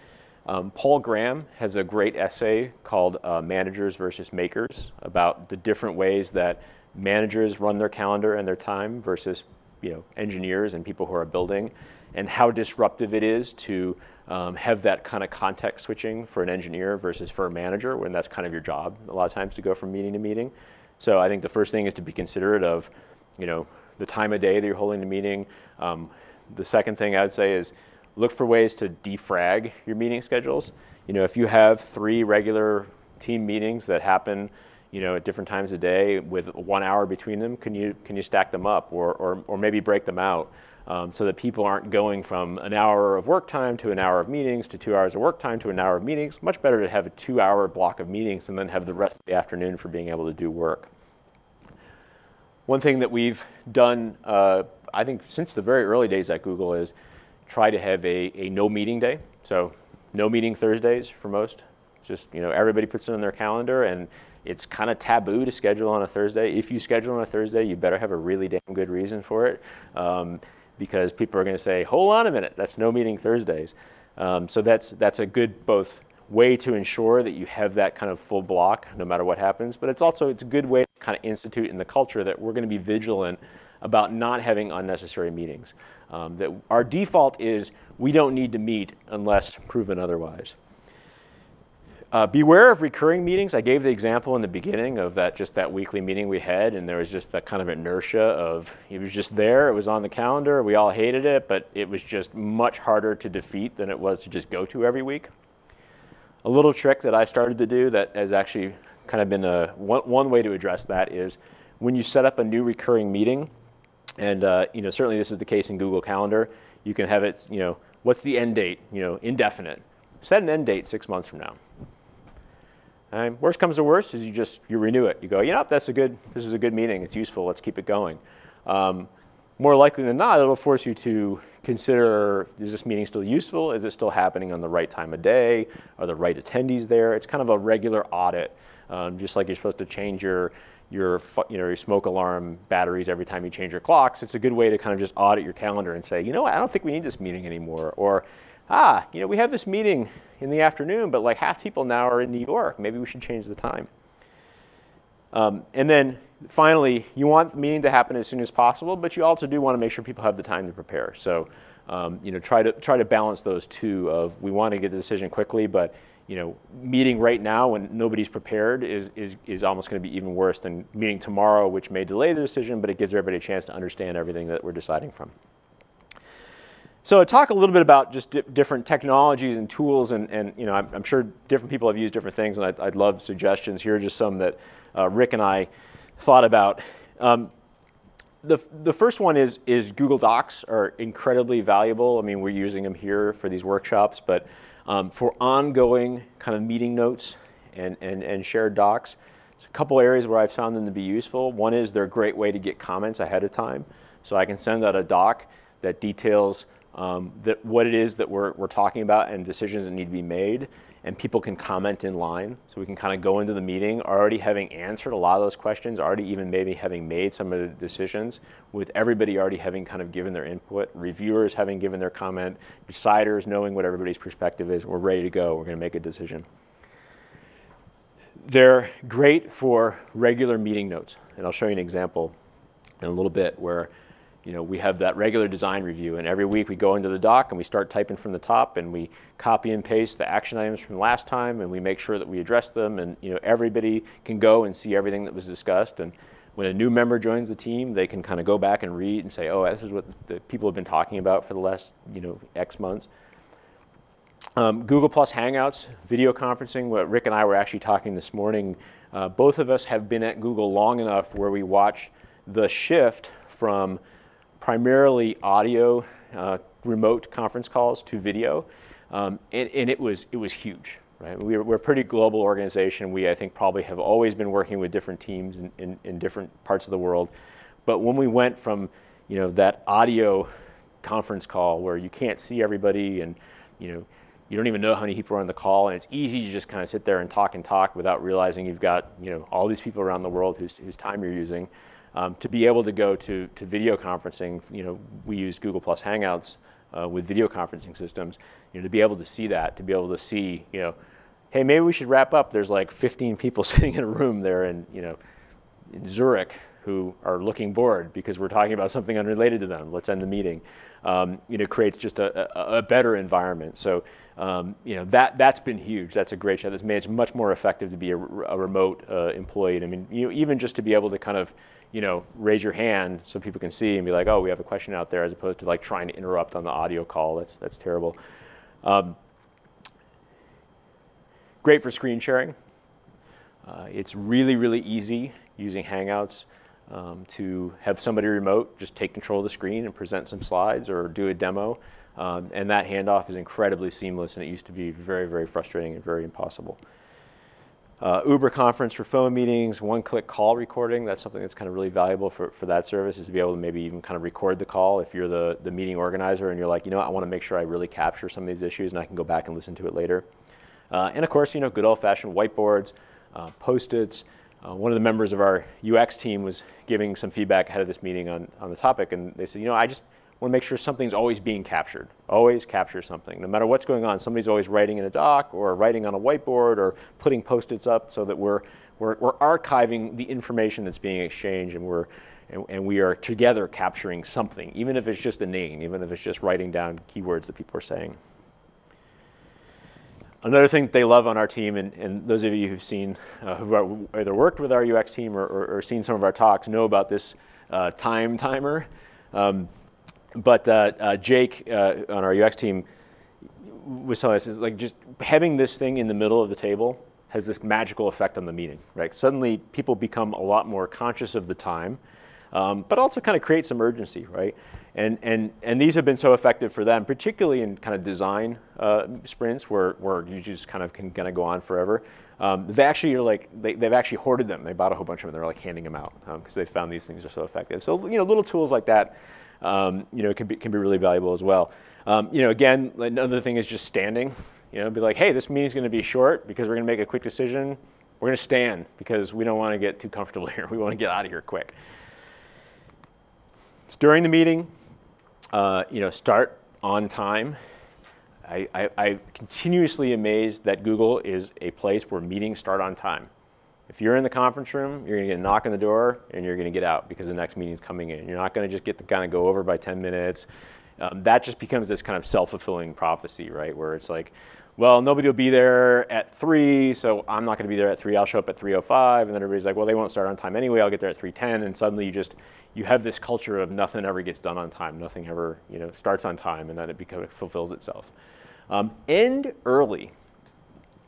Paul Graham has a great essay called Managers versus Makers about the different ways that managers run their calendar and their time versus engineers and people who are building, and how disruptive it is to have that kind of context switching for an engineer versus for a manager when that's kind of your job a lot of times to go from meeting to meeting. So I think the first thing is to be considerate of the time of day that you're holding the meeting. The second thing I would say is look for ways to defrag your meeting schedules. If you have 3 regular team meetings that happen at different times of day with 1 hour between them, can you stack them up or maybe break them out so that people aren't going from an hour of work time to an hour of meetings to 2 hours of work time to an hour of meetings. Much better to have a 2-hour block of meetings and then have the rest of the afternoon for being able to do work. One thing that we've done, I think since the very early days at Google, is try to have a no meeting day. So no meeting Thursdays for most. Just everybody puts it on their calendar, and it's kind of taboo to schedule on a Thursday. If you schedule on a Thursday, you better have a really damn good reason for it, because people are going to say, hold on a minute, that's no meeting Thursdays. So that's a good both way to ensure that you have that kind of full block no matter what happens, but it's a good way to kind of institute in the culture that we're going to be vigilant about not having unnecessary meetings. That our default is we don't need to meet unless proven otherwise. Beware of recurring meetings. I gave the example in the beginning of that weekly meeting we had, and there was just that kind of inertia of it was just there, it was on the calendar, we all hated it, but it was just much harder to defeat than it was to just go to every week. A little trick that I started to do that has actually kind of been one way to address that is when you set up a new recurring meeting, and certainly this is the case in Google Calendar, you can have it, what's the end date, indefinite. Set an end date 6 months from now. And worst comes to worst is you renew it. You go, this is a good meeting, it's useful, let's keep it going. More likely than not, it'll force you to consider, is this meeting still useful? Is it still happening on the right time of day? Are the right attendees there? It's kind of a regular audit, just like you're supposed to change your smoke alarm batteries every time you change your clocks. It's a good way to kind of just audit your calendar and say, what, I don't think we need this meeting anymore. Or, we have this meeting in the afternoon, but like half people now are in New York. Maybe we should change the time. And then finally, you want the meeting to happen as soon as possible, but you also do want to make sure people have the time to prepare. So, try to balance those two of we want to get the decision quickly, but meeting right now when nobody's prepared is almost going to be even worse than meeting tomorrow, which may delay the decision, but it gives everybody a chance to understand everything that we're deciding from. So talk a little bit about just different technologies and tools, and I'm sure different people have used different things, and I'd love suggestions. Here are just some that Rick and I thought about. The first one is Google Docs are incredibly valuable. I mean, we're using them here for these workshops, but for ongoing kind of meeting notes and shared docs, there's a couple areas where I've found them to be useful. One is they're a great way to get comments ahead of time. So I can send out a doc that details what it is that we're talking about and decisions that need to be made, and people can comment in line. So we can kind of go into the meeting already having answered a lot of those questions, already even maybe having made some of the decisions, with everybody already having kind of given their input, reviewers having given their comment, deciders knowing what everybody's perspective is. We're ready to go. We're going to make a decision. They're great for regular meeting notes, and I'll show you an example in a little bit where we have that regular design review, and every week we go into the doc and we start typing from the top, and we copy and paste the action items from last time, and we make sure that we address them, and everybody can go and see everything that was discussed. And when a new member joins the team, they can kind of go back and read and say, oh, this is what the people have been talking about for the last X months. Google Plus Hangouts, video conferencing. What Rick and I were actually talking this morning. Both of us have been at Google long enough where we watch the shift from primarily audio remote conference calls to video, and it was huge. Right? We're a pretty global organization. We, I think, probably have always been working with different teams in different parts of the world. But when we went from that audio conference call where you can't see everybody, and you don't even know how many people are on the call, and it's easy to just kind of sit there and talk without realizing you've got all these people around the world whose time you're using. To be able to go to video conferencing, we used Google Plus Hangouts with video conferencing systems, to be able to see that, to be able to see, hey, maybe we should wrap up. There's like 15 people sitting in a room there in Zurich who are looking bored because we're talking about something unrelated to them. Let's end the meeting. Creates just a better environment. So, that's been huge. That's a great shot. That's made it much more effective to be a remote employee. I mean, even just to be able to kind of, raise your hand so people can see and be like, oh, we have a question out there, as opposed to like trying to interrupt on the audio call. That's terrible. Great for screen sharing. It's really, really easy using Hangouts to have somebody remote just take control of the screen and present some slides or do a demo. And that handoff is incredibly seamless, and it used to be very, very frustrating and very impossible. Uber Conference for phone meetings, one-click call recording. That's something that's kind of really valuable for that service, is to be able to maybe even kind of record the call if you're the meeting organizer and you're like, I want to make sure I really capture some of these issues and I can go back and listen to it later. And of course, good old-fashioned whiteboards, Post-its. One of the members of our UX team was giving some feedback ahead of this meeting on the topic, and they said, I just want to make sure something's always being captured. Always capture something. No matter what's going on, somebody's always writing in a doc or writing on a whiteboard or putting Post-its up so that we're archiving the information that's being exchanged, and we are together capturing something, even if it's just a name, even if it's just writing down keywords that people are saying. Another thing that they love on our team, and those of you who've seen, who've either worked with our UX team or seen some of our talks, know about this time timer. But Jake on our UX team was telling us, is like just having this thing in the middle of the table has this magical effect on the meeting, right? Suddenly people become a lot more conscious of the time, but also kind of create some urgency, right? And these have been so effective for them, particularly in kind of design sprints where you just kind of can kind of go on forever. They actually are like, they've actually hoarded them. They bought a whole bunch of them. They're like handing them out because they found these things are so effective. So little tools like that, can be really valuable as well. Again, another thing is just standing. Be like, hey, this meeting's going to be short because we're going to make a quick decision. We're going to stand because we don't want to get too comfortable here. We want to get out of here quick. It's during the meeting. Start on time. I'm continuously amazed that Google is a place where meetings start on time. If you're in the conference room, you're going to get a knock on the door and you're going to get out because the next meeting's coming in. You're not going to just get to kind of go over by 10 minutes. That just becomes this kind of self-fulfilling prophecy, right? Where it's like, well, nobody will be there at 3, so I'm not going to be there at 3. I'll show up at 3:05, and then everybody's like, well, they won't start on time anyway. I'll get there at 3:10, and suddenly you have this culture of nothing ever gets done on time, nothing ever starts on time, and then it fulfills itself. End early.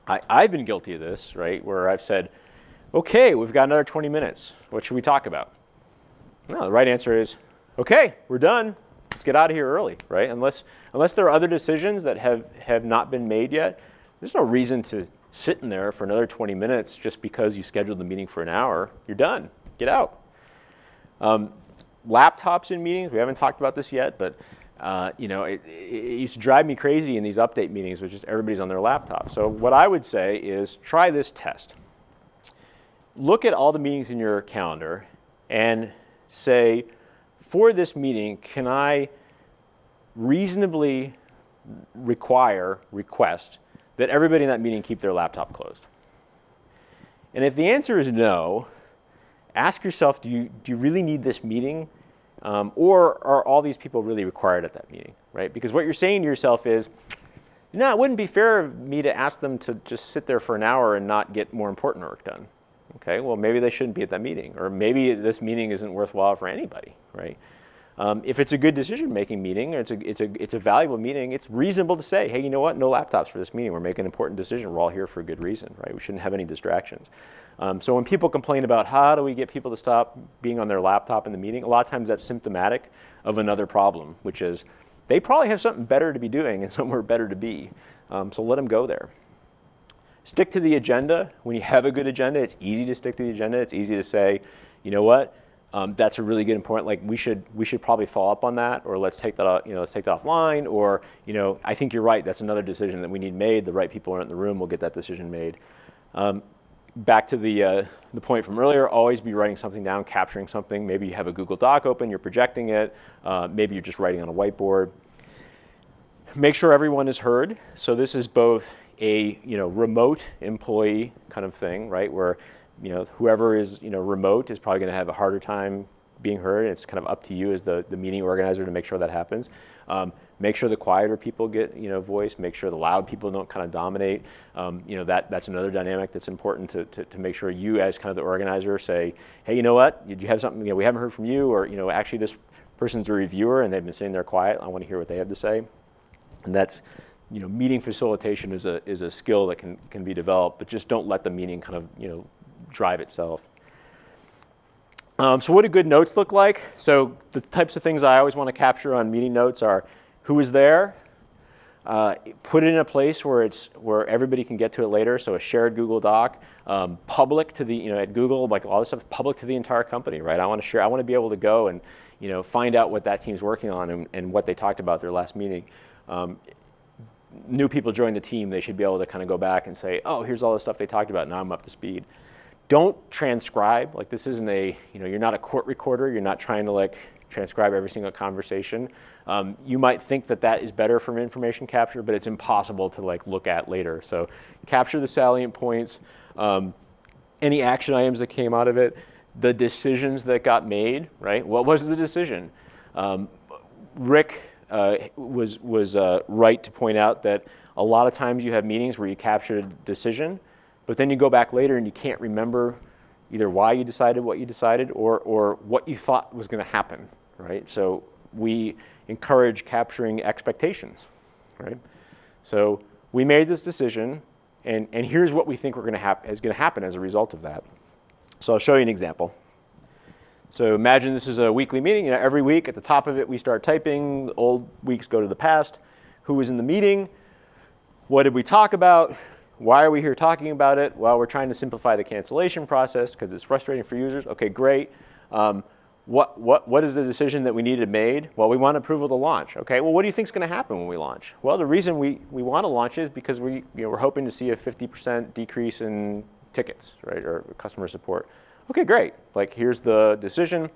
I've been guilty of this, right? Where I've said, okay, we've got another 20 minutes. What should we talk about? No, the right answer is, okay, we're done. Let's get out of here early, right? Unless there are other decisions that have not been made yet, there's no reason to sit in there for another 20 minutes just because you scheduled the meeting for an hour. You're done. Get out. Laptops in meetings, we haven't talked about this yet, but it used to drive me crazy in these update meetings with just everybody's on their laptop. So what I would say is try this test. Look at all the meetings in your calendar and say, for this meeting, can I reasonably request that everybody in that meeting keep their laptop closed? And if the answer is no, ask yourself, do you really need this meeting? Or are all these people really required at that meeting, right? Because what you're saying to yourself is, no, it wouldn't be fair of me to ask them to just sit there for an hour and not get more important work done. Okay, well, maybe they shouldn't be at that meeting, or maybe this meeting isn't worthwhile for anybody, right? If it's a good decision-making meeting, or it's a valuable meeting, it's reasonable to say, hey, you know what? No laptops for this meeting. We're making an important decision. We're all here for a good reason, right? We shouldn't have any distractions. So when people complain about how do we get people to stop being on their laptop in the meeting, a lot of times that's symptomatic of another problem, which is they probably have something better to be doing and somewhere better to be. So let them go there. Stick to the agenda. When you have a good agenda, it's easy to stick to the agenda. It's easy to say, you know what? That's a really good important. Like we should probably follow up on that, or let's take that let's take that offline, or I think you're right. That's another decision that we need made. The right people are in the room. We'll get that decision made. Back to the point from earlier. Always be writing something down, capturing something. Maybe you have a Google Doc open. You're projecting it. Maybe you're just writing on a whiteboard. Make sure everyone is heard. So this is both a remote employee kind of thing, right? Where whoever is remote is probably going to have a harder time being heard. It's kind of up to you as the meeting organizer to make sure that happens. Make sure the quieter people get voice. Make sure the loud people don't kind of dominate. That's another dynamic that's important to make sure you as kind of the organizer say, hey, you know what? Did you have something we haven't heard from you, or actually this person's a reviewer and they've been sitting there quiet. I want to hear what they have to say. And that's meeting facilitation is a skill that can be developed, but just don't let the meeting kind of drive itself. So what do good notes look like? So the types of things I always want to capture on meeting notes are who was there, put it in a place where everybody can get to it later, so a shared Google Doc, public to the, at Google, like all this stuff, public to the entire company, right? I want to be able to go and find out what that team's working on and what they talked about their last meeting. New people join the team, they should be able to kind of go back and say, oh, here's all the stuff they talked about, now I'm up to speed. Don't transcribe, like this isn't you're not a court recorder, you're not trying to transcribe every single conversation. You might think that is better for information capture, but it's impossible to look at later. So capture the salient points, any action items that came out of it, the decisions that got made, right? What was the decision? Rick was right to point out that a lot of times you have meetings where you capture a decision, but then you go back later and you can't remember either why you decided what you decided or what you thought was going to happen, right? So we encourage capturing expectations, right? So we made this decision, and here's what we think is going to happen as a result of that. So I'll show you an example. So imagine this is a weekly meeting. Every week at the top of it we start typing. The old weeks go to the past. Who was in the meeting? What did we talk about? Why are we here talking about it? Well, we're trying to simplify the cancellation process because it's frustrating for users. Okay, great. What is the decision that we needed made? Well, we want approval to launch. Okay, well, what do you think is going to happen when we launch? Well, the reason we want to launch is because we're hoping to see a 50% decrease in tickets, right, or customer support. Okay, great. Here's the decision,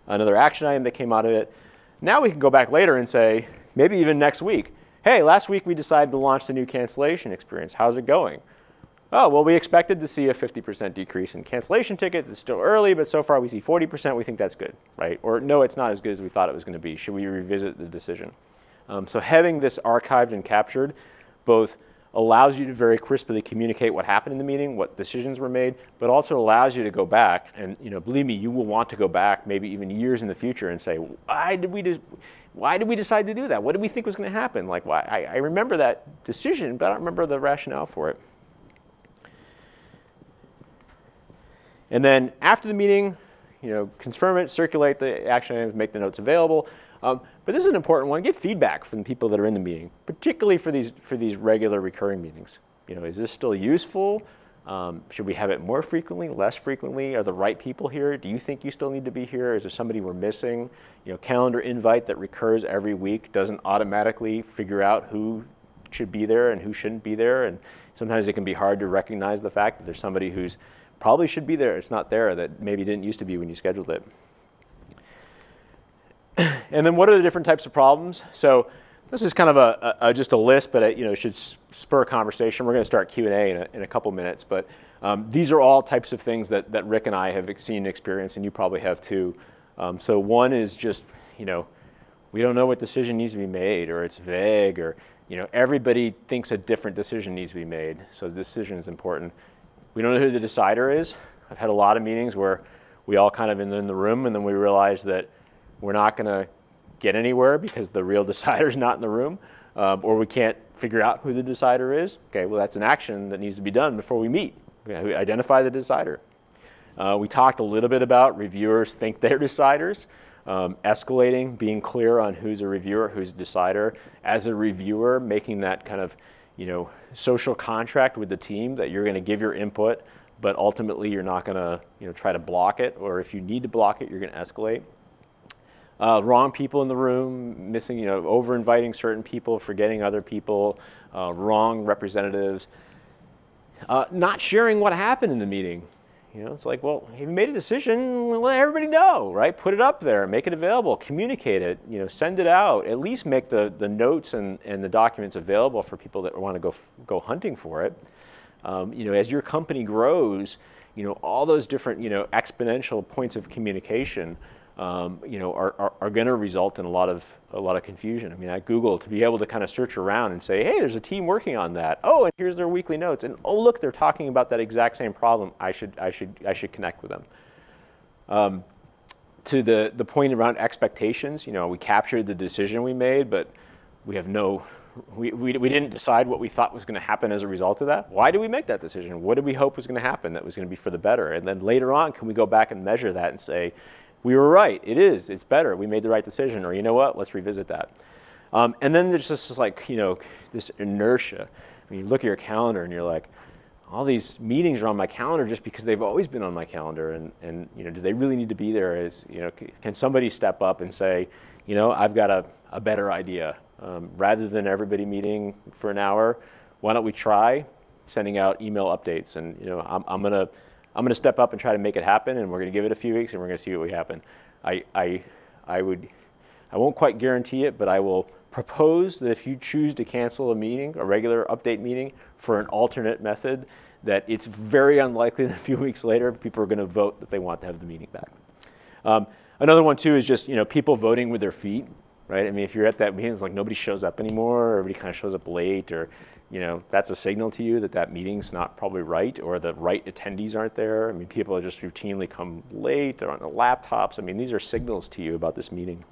another action item that came out of it. Now we can go back later and say, maybe even next week, hey, last week we decided to launch the new cancellation experience. How's it going? Oh, well, we expected to see a 50% decrease in cancellation tickets. It's still early, but so far we see 40%. We think that's good, right? Or no, it's not as good as we thought it was going to be. Should we revisit the decision? So having this archived and captured both allows you to very crisply communicate what happened in the meeting, what decisions were made, but also allows you to go back and, believe me, you will want to go back maybe even years in the future and say, why did we decide to do that? What did we think was going to happen? I remember that decision, but I don't remember the rationale for it. And then after the meeting, confirm it, circulate the action items, make the notes available. But this is an important one. Get feedback from the people that are in the meeting, particularly for these regular recurring meetings. Is this still useful? Should we have it more frequently, less frequently? Are the right people here? Do you think you still need to be here? Is there somebody we're missing? Calendar invite that recurs every week doesn't automatically figure out who should be there and who shouldn't be there. And sometimes it can be hard to recognize the fact that there's somebody who's probably should be there, it's not there, that maybe didn't used to be when you scheduled it. And then what are the different types of problems? So this is kind of just a list, but it should spur a conversation. We're going to start Q&A in a couple minutes, but these are all types of things that Rick and I have seen and experienced, and you probably have too. So one is just, we don't know what decision needs to be made, or it's vague, or everybody thinks a different decision needs to be made, so the decision is important. We don't know who the decider is. I've had a lot of meetings where we all kind of in the room, and then we realize that we're not going to get anywhere because the real decider is not in the room, or we can't figure out who the decider is. Okay, well, that's an action that needs to be done before we meet. We identify the decider. We talked a little bit about reviewers think they're deciders, escalating, being clear on who's a reviewer, who's a decider. As a reviewer, making that kind of social contract with the team that you're going to give your input, but ultimately you're not going to try to block it, or if you need to block it, you're going to escalate. Wrong people in the room, missing, over-inviting certain people, forgetting other people, wrong representatives, not sharing what happened in the meeting. You know, it's like, well, if you made a decision, let everybody know, right? Put it up there, make it available, communicate it, you know, send it out. At least make the notes and the documents available for people that want to go hunting for it. You know, as your company grows, you know, all those different, you know, exponential points of communication, you know, are going to result in a lot of confusion. I mean, at Google, to be able to kind of search around and say, hey, there's a team working on that. Oh, and here's their weekly notes. And oh, look, they're talking about that exact same problem. I should connect with them. To the point around expectations, you know, we captured the decision we made, but we have we didn't decide what we thought was going to happen as a result of that. Why did we make that decision? What did we hope was going to happen that was going to be for the better? And then later on, can we go back and measure that and say, we were right, it's better, we made the right decision, or you know what, let's revisit that. And then there's just this, like, you know, this inertia. I mean, you look at your calendar and you're like, all these meetings are on my calendar just because they've always been on my calendar, and you know, do they really need to be there? You know, can somebody step up and say, you know, I've got a better idea. Rather than everybody meeting for an hour, why don't we try sending out email updates? And you know, I'm gonna step up and try to make it happen, and we're gonna give it a few weeks, and we're gonna see what happen. I won't quite guarantee it, but I will propose that if you choose to cancel a meeting, a regular update meeting, for an alternate method, that it's very unlikely that a few weeks later people are going to vote that they want to have the meeting back. Another one too is just, you know, people voting with their feet, right? I mean, if you're at that meeting, it's like nobody shows up anymore, or everybody kind of shows up late, or you know, that's a signal to you that that meeting's not probably right, or the right attendees aren't there. I mean, people just routinely come late, they're on their laptops. I mean, these are signals to you about this meeting.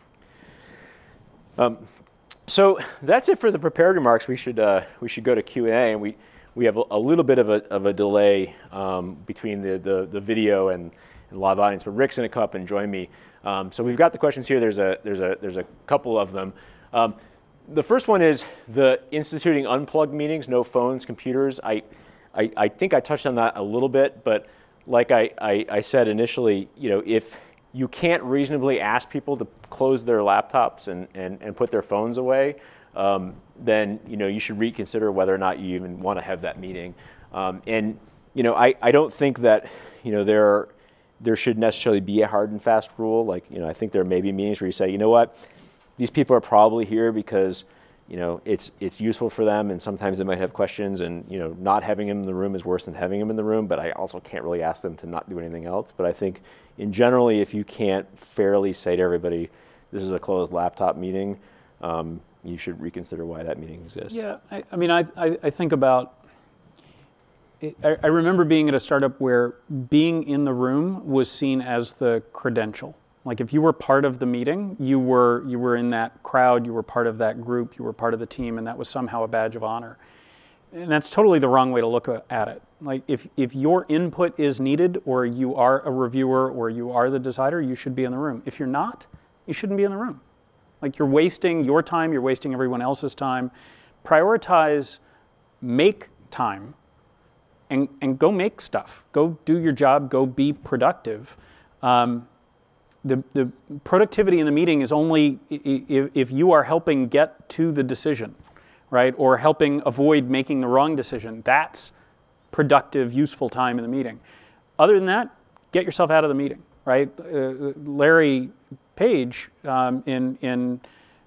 So that's it for the prepared remarks. We should go to Q&A, and we have a little bit of a delay between the video and the live audience, but Rick's going to come up and join me. So we've got the questions here. There's a couple of them. The first one is the instituting unplugged meetings, no phones, computers. I think I touched on that a little bit, but like I said initially, you know, if you can't reasonably ask people to close their laptops and put their phones away, then you know, you should reconsider whether or not you even want to have that meeting. And you know, I don't think that, you know, there should necessarily be a hard and fast rule. Like, you know, I think there may be meetings where you say, you know what, these people are probably here because, you know, it's useful for them, and sometimes they might have questions, and you know, not having them in the room is worse than having them in the room, but I also can't really ask them to not do anything else. But I think in generally, if you can't fairly say to everybody, this is a closed laptop meeting, you should reconsider why that meeting exists. Yeah, I mean, I think about, I remember being at a startup where being in the room was seen as the credential. Like if you were part of the meeting, you were in that crowd, you were part of that group, you were part of the team, and that was somehow a badge of honor. And that's totally the wrong way to look at it. Like if your input is needed, or you are a reviewer, or you are the decider, you should be in the room. If you're not, you shouldn't be in the room. Like you're wasting your time, you're wasting everyone else's time. Prioritize, make time, and go make stuff. Go do your job, go be productive. The productivity in the meeting is only if you are helping get to the decision, right? Or helping avoid making the wrong decision. That's productive, useful time in the meeting. Other than that, get yourself out of the meeting, right? Larry Page, in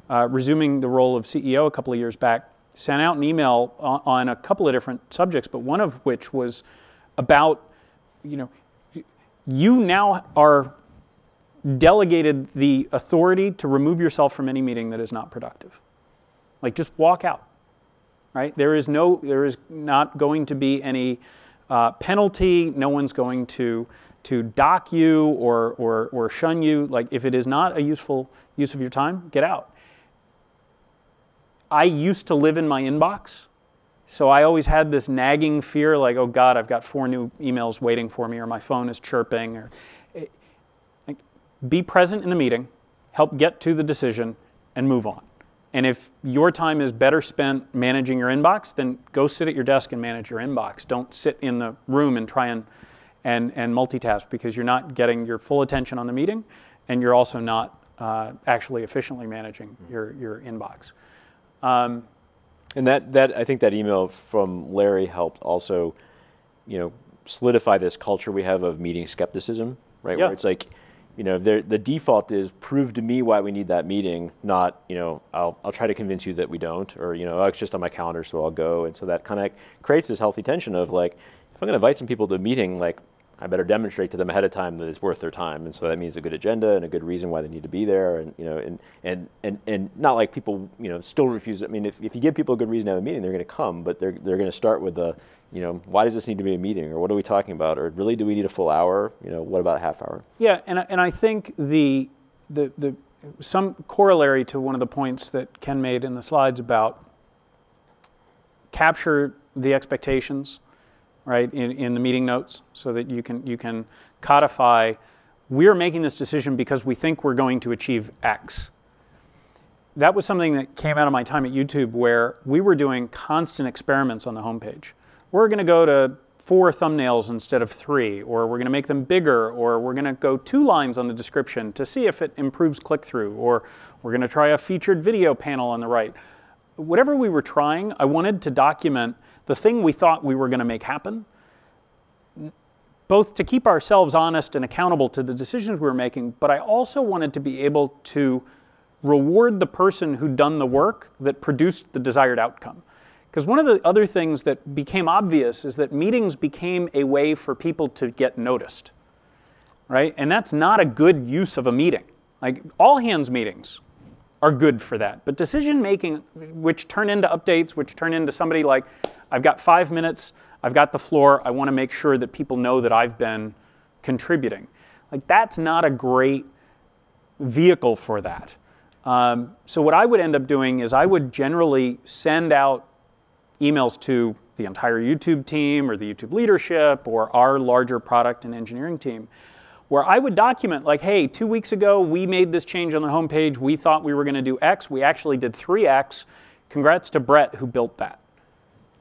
resuming the role of CEO a couple of years back, sent out an email on a couple of different subjects, but one of which was about, you know, you now are delegated the authority to remove yourself from any meeting that is not productive. Like just walk out, right? There is not going to be any penalty. No one's going to dock you or shun you. Like if it is not a useful use of your time, get out. I used to live in my inbox, so I always had this nagging fear, like, oh God, I've got 4 new emails waiting for me, or my phone is chirping. Or be present in the meeting, help get to the decision, and move on. And if your time is better spent managing your inbox, then go sit at your desk and manage your inbox. Don't sit in the room and try and multitask, because you're not getting your full attention on the meeting, and you're also not actually efficiently managing your inbox. And that I think that email from Larry helped also, you know, solidify this culture we have of meeting skepticism, right? Yeah. Where it's like, the default is prove to me why we need that meeting, not, I'll try to convince you that we don't, or, oh, it's just on my calendar, so I'll go. And so that kind of creates this healthy tension of like, if I'm going to invite some people to a meeting, like, I better demonstrate to them ahead of time that it's worth their time. And so that means a good agenda and a good reason why they need to be there. And, and not like people, still refuse. I mean, if you give people a good reason to have a meeting, they're going to come, but they're going to start with the, why does this need to be a meeting? Or what are we talking about? Or really, do we need a full hour? What about a half hour? Yeah, and I think the some corollary to one of the points that Ken made in the slides about capture the expectations, right, in the meeting notes, so that you can codify, we're making this decision because we think we're going to achieve X. That was something that came out of my time at YouTube, where we were doing constant experiments on the homepage. We're going to go to 4 thumbnails instead of 3, or we're going to make them bigger, or we're going to go 2 lines on the description to see if it improves click-through, or we're going to try a featured video panel on the right. Whatever we were trying, I wanted to document the thing we thought we were going to make happen, both to keep ourselves honest and accountable to the decisions we were making, but I also wanted to be able to reward the person who'd done the work that produced the desired outcome. Because one of the other things that became obvious is that meetings became a way for people to get noticed, right? And that's not a good use of a meeting. Like, all hands meetings are good for that. But decision making, which turn into updates, which turn into somebody like, I've got 5 minutes, I've got the floor, I want to make sure that people know that I've been contributing. Like, that's not a great vehicle for that. So what I would end up doing is I would generally send out emails to the entire YouTube team or the YouTube leadership or our larger product and engineering team, where I would document like, hey, 2 weeks ago we made this change on the homepage, we thought we were going to do X, we actually did 3X, congrats to Brett who built that.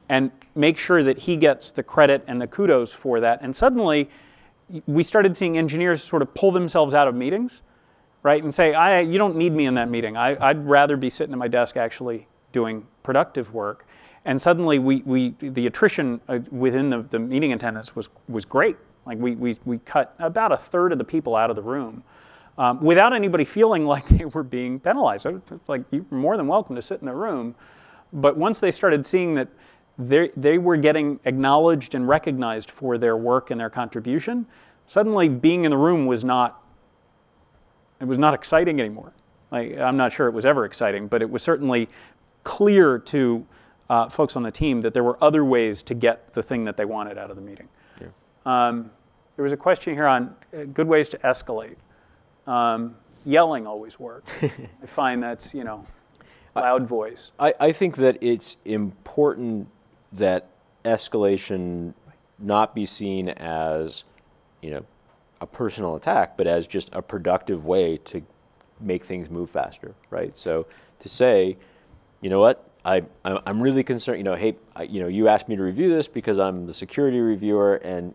And make sure that he gets the credit and the kudos for that. And suddenly we started seeing engineers sort of pull themselves out of meetings, right, and say, you don't need me in that meeting. I'd rather be sitting at my desk actually doing productive work. And suddenly the attrition within the meeting attendance was great. Like we cut about 1/3 of the people out of the room without anybody feeling like they were being penalized. It's like, you're more than welcome to sit in the room. But once they started seeing that they were getting acknowledged and recognized for their work and their contribution, suddenly being in the room was not exciting anymore. Like, I'm not sure it was ever exciting, but it was certainly clear to folks on the team that there were other ways to get the thing that they wanted out of the meeting. Yeah. There was a question here on good ways to escalate. Yelling always works. I find that's, loud voice. I think that it's important that escalation not be seen as, a personal attack, but as just a productive way to make things move faster, right? So to say, you know what, I'm really concerned, hey, you asked me to review this because I'm the security reviewer, and,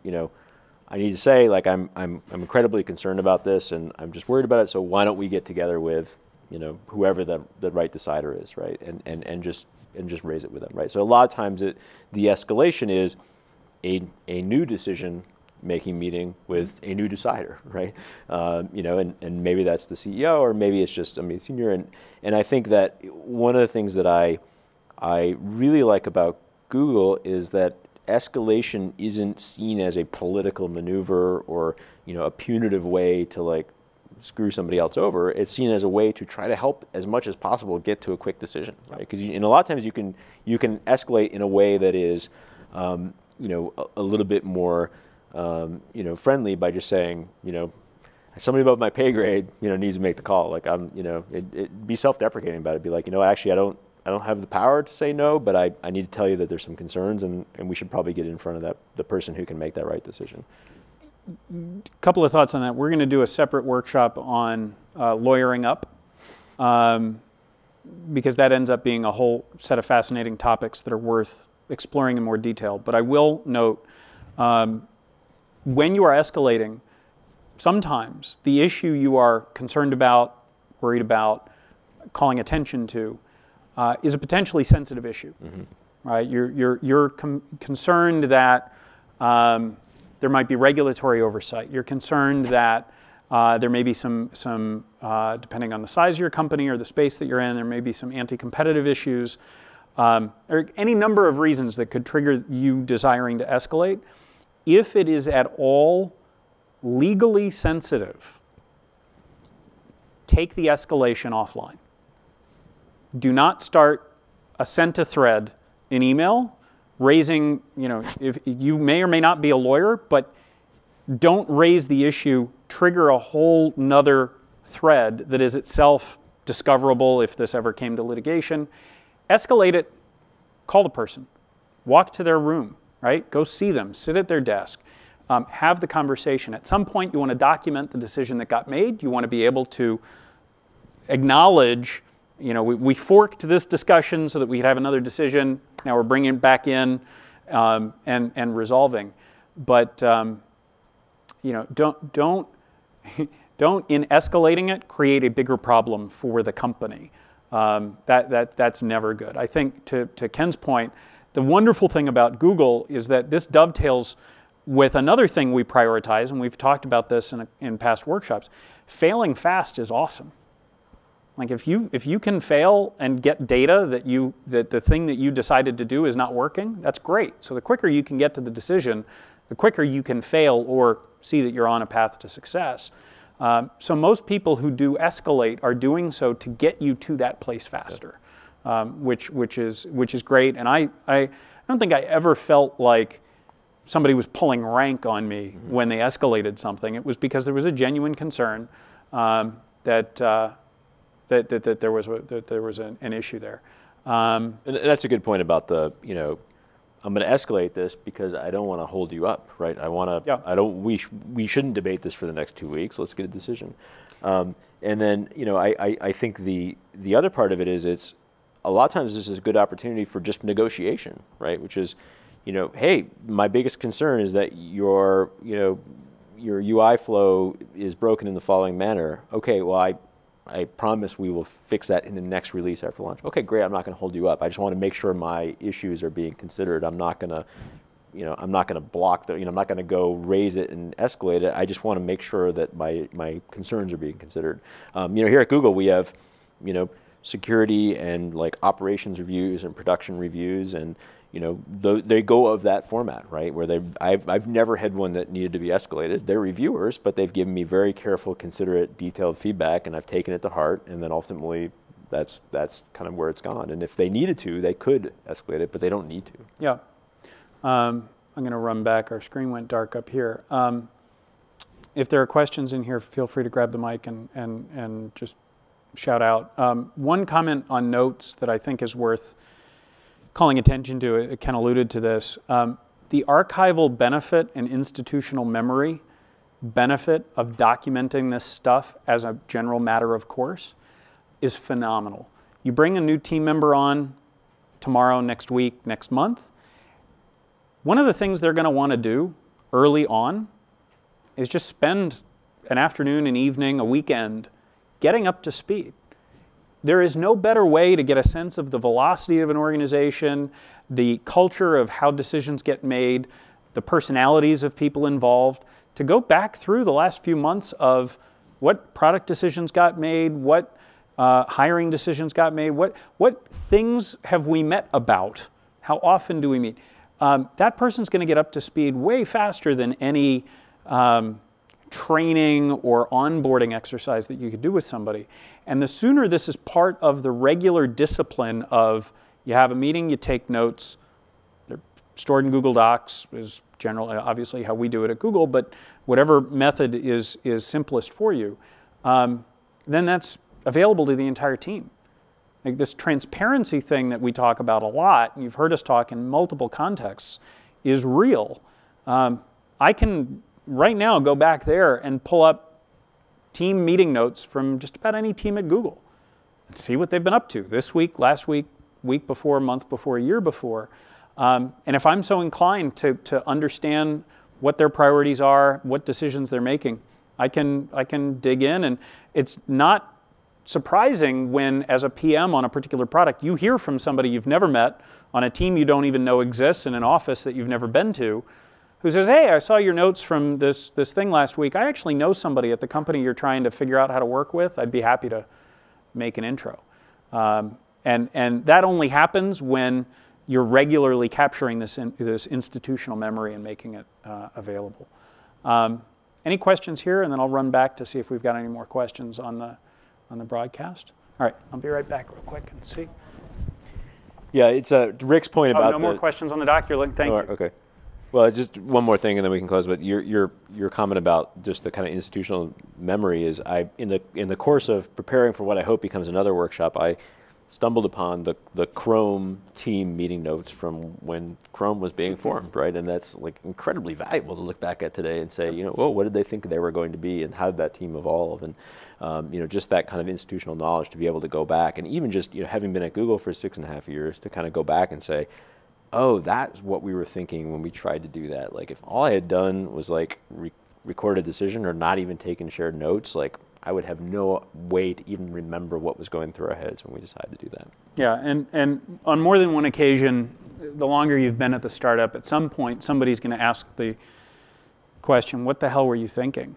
I need to say, like, I'm incredibly concerned about this, and I'm just worried about it, so why don't we get together with, whoever the right decider is, right? And just raise it with them, right? So a lot of times the escalation is a new decision-making meeting with a new decider, right? And maybe that's the CEO, or maybe it's just a senior. And I think that one of the things that I really like about Google is that escalation isn't seen as a political maneuver or, a punitive way to, like, screw somebody else over. It's seen as a way to try to help as much as possible get to a quick decision, right? Because a lot of times you can escalate in a way that is, a little bit more, friendly by just saying, somebody above my pay grade, needs to make the call. Like, be self-deprecating about it. Be like, actually, I don't have the power to say no, but I need to tell you that there's some concerns, and we should probably get in front of the person who can make that right decision. A couple of thoughts on that. We're going to do a separate workshop on lawyering up, because that ends up being a whole set of fascinating topics that are worth exploring in more detail. But I will note, when you are escalating, sometimes the issue you are concerned about, worried about, calling attention to, is a potentially sensitive issue, right? You're concerned that there might be regulatory oversight. You're concerned that there may be some depending on the size of your company or the space that you're in, there may be some anti-competitive issues, or any number of reasons that could trigger you desiring to escalate. If it is at all legally sensitive, take the escalation offline. Do not start a sent a thread in email raising, if you may or may not be a lawyer, but don't raise the issue, trigger a whole nother thread that is itself discoverable if this ever came to litigation. Escalate it, call the person, walk to their room, right? Go see them, sit at their desk, have the conversation. At some point you want to document the decision that got made. You want to be able to acknowledge, we forked this discussion so that we could have another decision. Now we're bringing it back in and resolving. But don't in escalating it create a bigger problem for the company. That's never good. I think to Ken's point, the wonderful thing about Google is that this dovetails with another thing we prioritize, and we've talked about this in past workshops. Failing fast is awesome. Like if you can fail and get data that the thing that you decided to do is not working, that's great. So the quicker you can get to the decision, the quicker you can fail or see that you're on a path to success. So most people who do escalate are doing so to get you to that place faster, which is great. And I don't think I ever felt like somebody was pulling rank on me when they escalated something. It was because there was a genuine concern that there was an issue there. And that's a good point about I'm going to escalate this because I don't want to hold you up, right? We shouldn't debate this for the next 2 weeks. Let's get a decision. And then, I think the other part of it is it's a lot of times this is a good opportunity for just negotiation, right? Which is, hey, my biggest concern is that your UI flow is broken in the following manner. Okay, well, I promise we will fix that in the next release after launch. Okay, great. I'm not going to hold you up. I just want to make sure my issues are being considered. I'm not going to, I'm not going to block I'm not going to go raise it and escalate it. I just want to make sure that my concerns are being considered. Here at Google we have, security and like operations reviews and production reviews, and they go of that format, right? Where I've never had one that needed to be escalated. They're reviewers, but they've given me very careful, considerate, detailed feedback, and I've taken it to heart. And then ultimately, that's kind of where it's gone. And if they needed to, they could escalate it, but they don't need to. Yeah. I'm going to run back. Our screen went dark up here. If there are questions in here, feel free to grab the mic and just shout out. One comment on notes that I think is worth calling attention to, Ken alluded to this, the archival benefit and institutional memory benefit of documenting this stuff as a general matter of course is phenomenal. You bring a new team member on tomorrow, next week, next month. One of the things they're going to want to do early on is just spend an afternoon, an evening, a weekend getting up to speed. There is no better way to get a sense of the velocity of an organization, the culture of how decisions get made, the personalities of people involved, to go back through the last few months of what product decisions got made, what hiring decisions got made, what things have we met about, how often do we meet. That person's going to get up to speed way faster than any training or onboarding exercise that you could do with somebody. And the sooner this is part of the regular discipline of you have a meeting, you take notes, they're stored in Google Docs is generally obviously how we do it at Google, but whatever method is simplest for you, then that's available to the entire team. Like this transparency thing that we talk about a lot, and you've heard us talk in multiple contexts, is real. I can right now go back there and pull up team meeting notes from just about any team at Google and see what they've been up to this week, last week, week before, month before, year before. And if I'm so inclined to understand what their priorities are, what decisions they're making, I can dig in. And it's not surprising when, as a PM on a particular product, you hear from somebody you've never met on a team you don't even know exists in an office that you've never been to, who says, hey, I saw your notes from this thing last week. I actually know somebody at the company you're trying to figure out how to work with. I'd be happy to make an intro. And that only happens when you're regularly capturing this institutional memory and making it available. Any questions here? And then I'll run back to see if we've got any more questions on the broadcast. All right, I'll be right back real quick and see. Yeah, it's Rick's point about no more questions on the document. Thank you. Okay. Well, just one more thing, and then we can close. But your comment about just the kind of institutional memory is, in the course of preparing for what I hope becomes another workshop, I stumbled upon the Chrome team meeting notes from when Chrome was being formed, right? And that's like incredibly valuable to look back at today and say, well, what did they think they were going to be, and how did that team evolve? And just that kind of institutional knowledge to be able to go back, and even just having been at Google for 6.5 years, to kind of go back and say, oh, that's what we were thinking when we tried to do that. Like, if all I had done was like record a decision or not even taken shared notes, like, I would have no way to even remember what was going through our heads when we decided to do that. Yeah, and on more than one occasion, the longer you've been at the startup, at some point somebody's going to ask the question, what the hell were you thinking?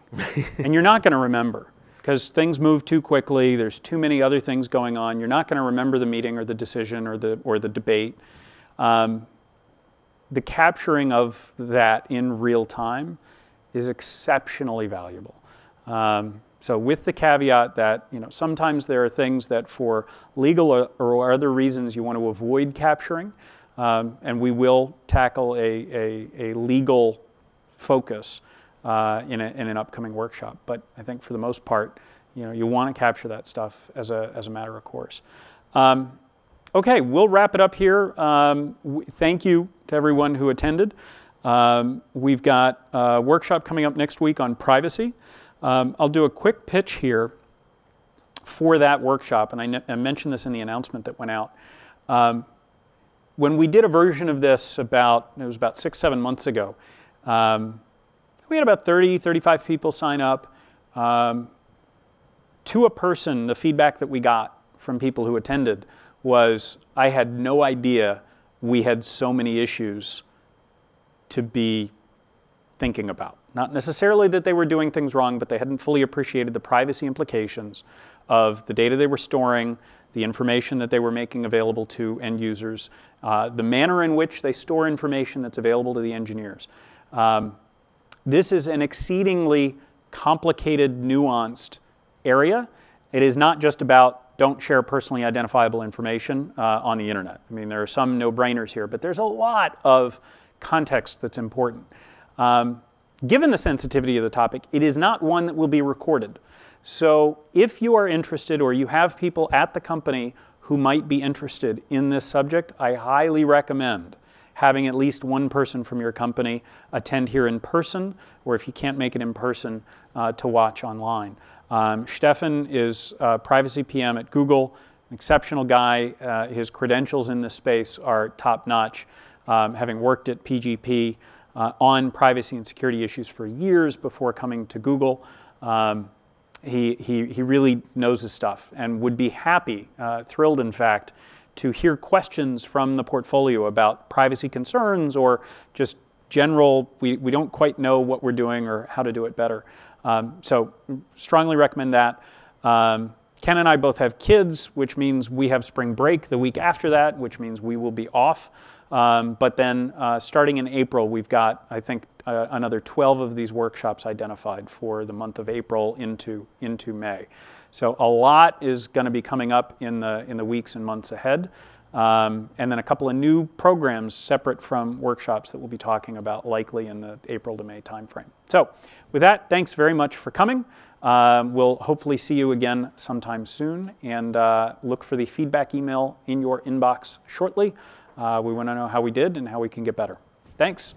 And you're not going to remember, because things move too quickly. There's too many other things going on. You're not going to remember the meeting or the decision or the debate. The capturing of that in real time is exceptionally valuable. So with the caveat that sometimes there are things that for legal or other reasons you want to avoid capturing, and we will tackle a legal focus in an upcoming workshop. But I think for the most part, you want to capture that stuff as a matter of course. Okay, we'll wrap it up here. Thank you to everyone who attended. We've got a workshop coming up next week on privacy. I'll do a quick pitch here for that workshop, and I mentioned this in the announcement that went out. When we did a version of this it was about 6-7 months ago, we had about 35 people sign up. To a person, the feedback that we got from people who attended was, I had no idea we had so many issues to be thinking about. Not necessarily that they were doing things wrong, but they hadn't fully appreciated the privacy implications of the data they were storing, the information that they were making available to end users, the manner in which they store information that's available to the engineers. This is an exceedingly complicated, nuanced area. It is not just about don't share personally identifiable information on the internet. I mean, there are some no-brainers here, but there's a lot of context that's important. Given the sensitivity of the topic, it is not one that will be recorded. So if you are interested, or you have people at the company who might be interested in this subject, I highly recommend having at least one person from your company attend here in person, or if you can't make it in person, to watch online. Stefan is Privacy PM at Google, an exceptional guy. His credentials in this space are top-notch, having worked at PGP on privacy and security issues for years before coming to Google. He really knows his stuff and would be happy, thrilled in fact, to hear questions from the portfolio about privacy concerns or just general, we don't quite know what we're doing or how to do it better. So strongly recommend that. Ken and I both have kids, which means we have spring break the week after that, which means we will be off. But then starting in April, we've got, I think, another 12 of these workshops identified for the month of April into May. So a lot is going to be coming up in the weeks and months ahead. And then a couple of new programs separate from workshops that we'll be talking about likely in the April to May timeframe. So with that, thanks very much for coming. We'll hopefully see you again sometime soon, and look for the feedback email in your inbox shortly. We want to know how we did and how we can get better. Thanks.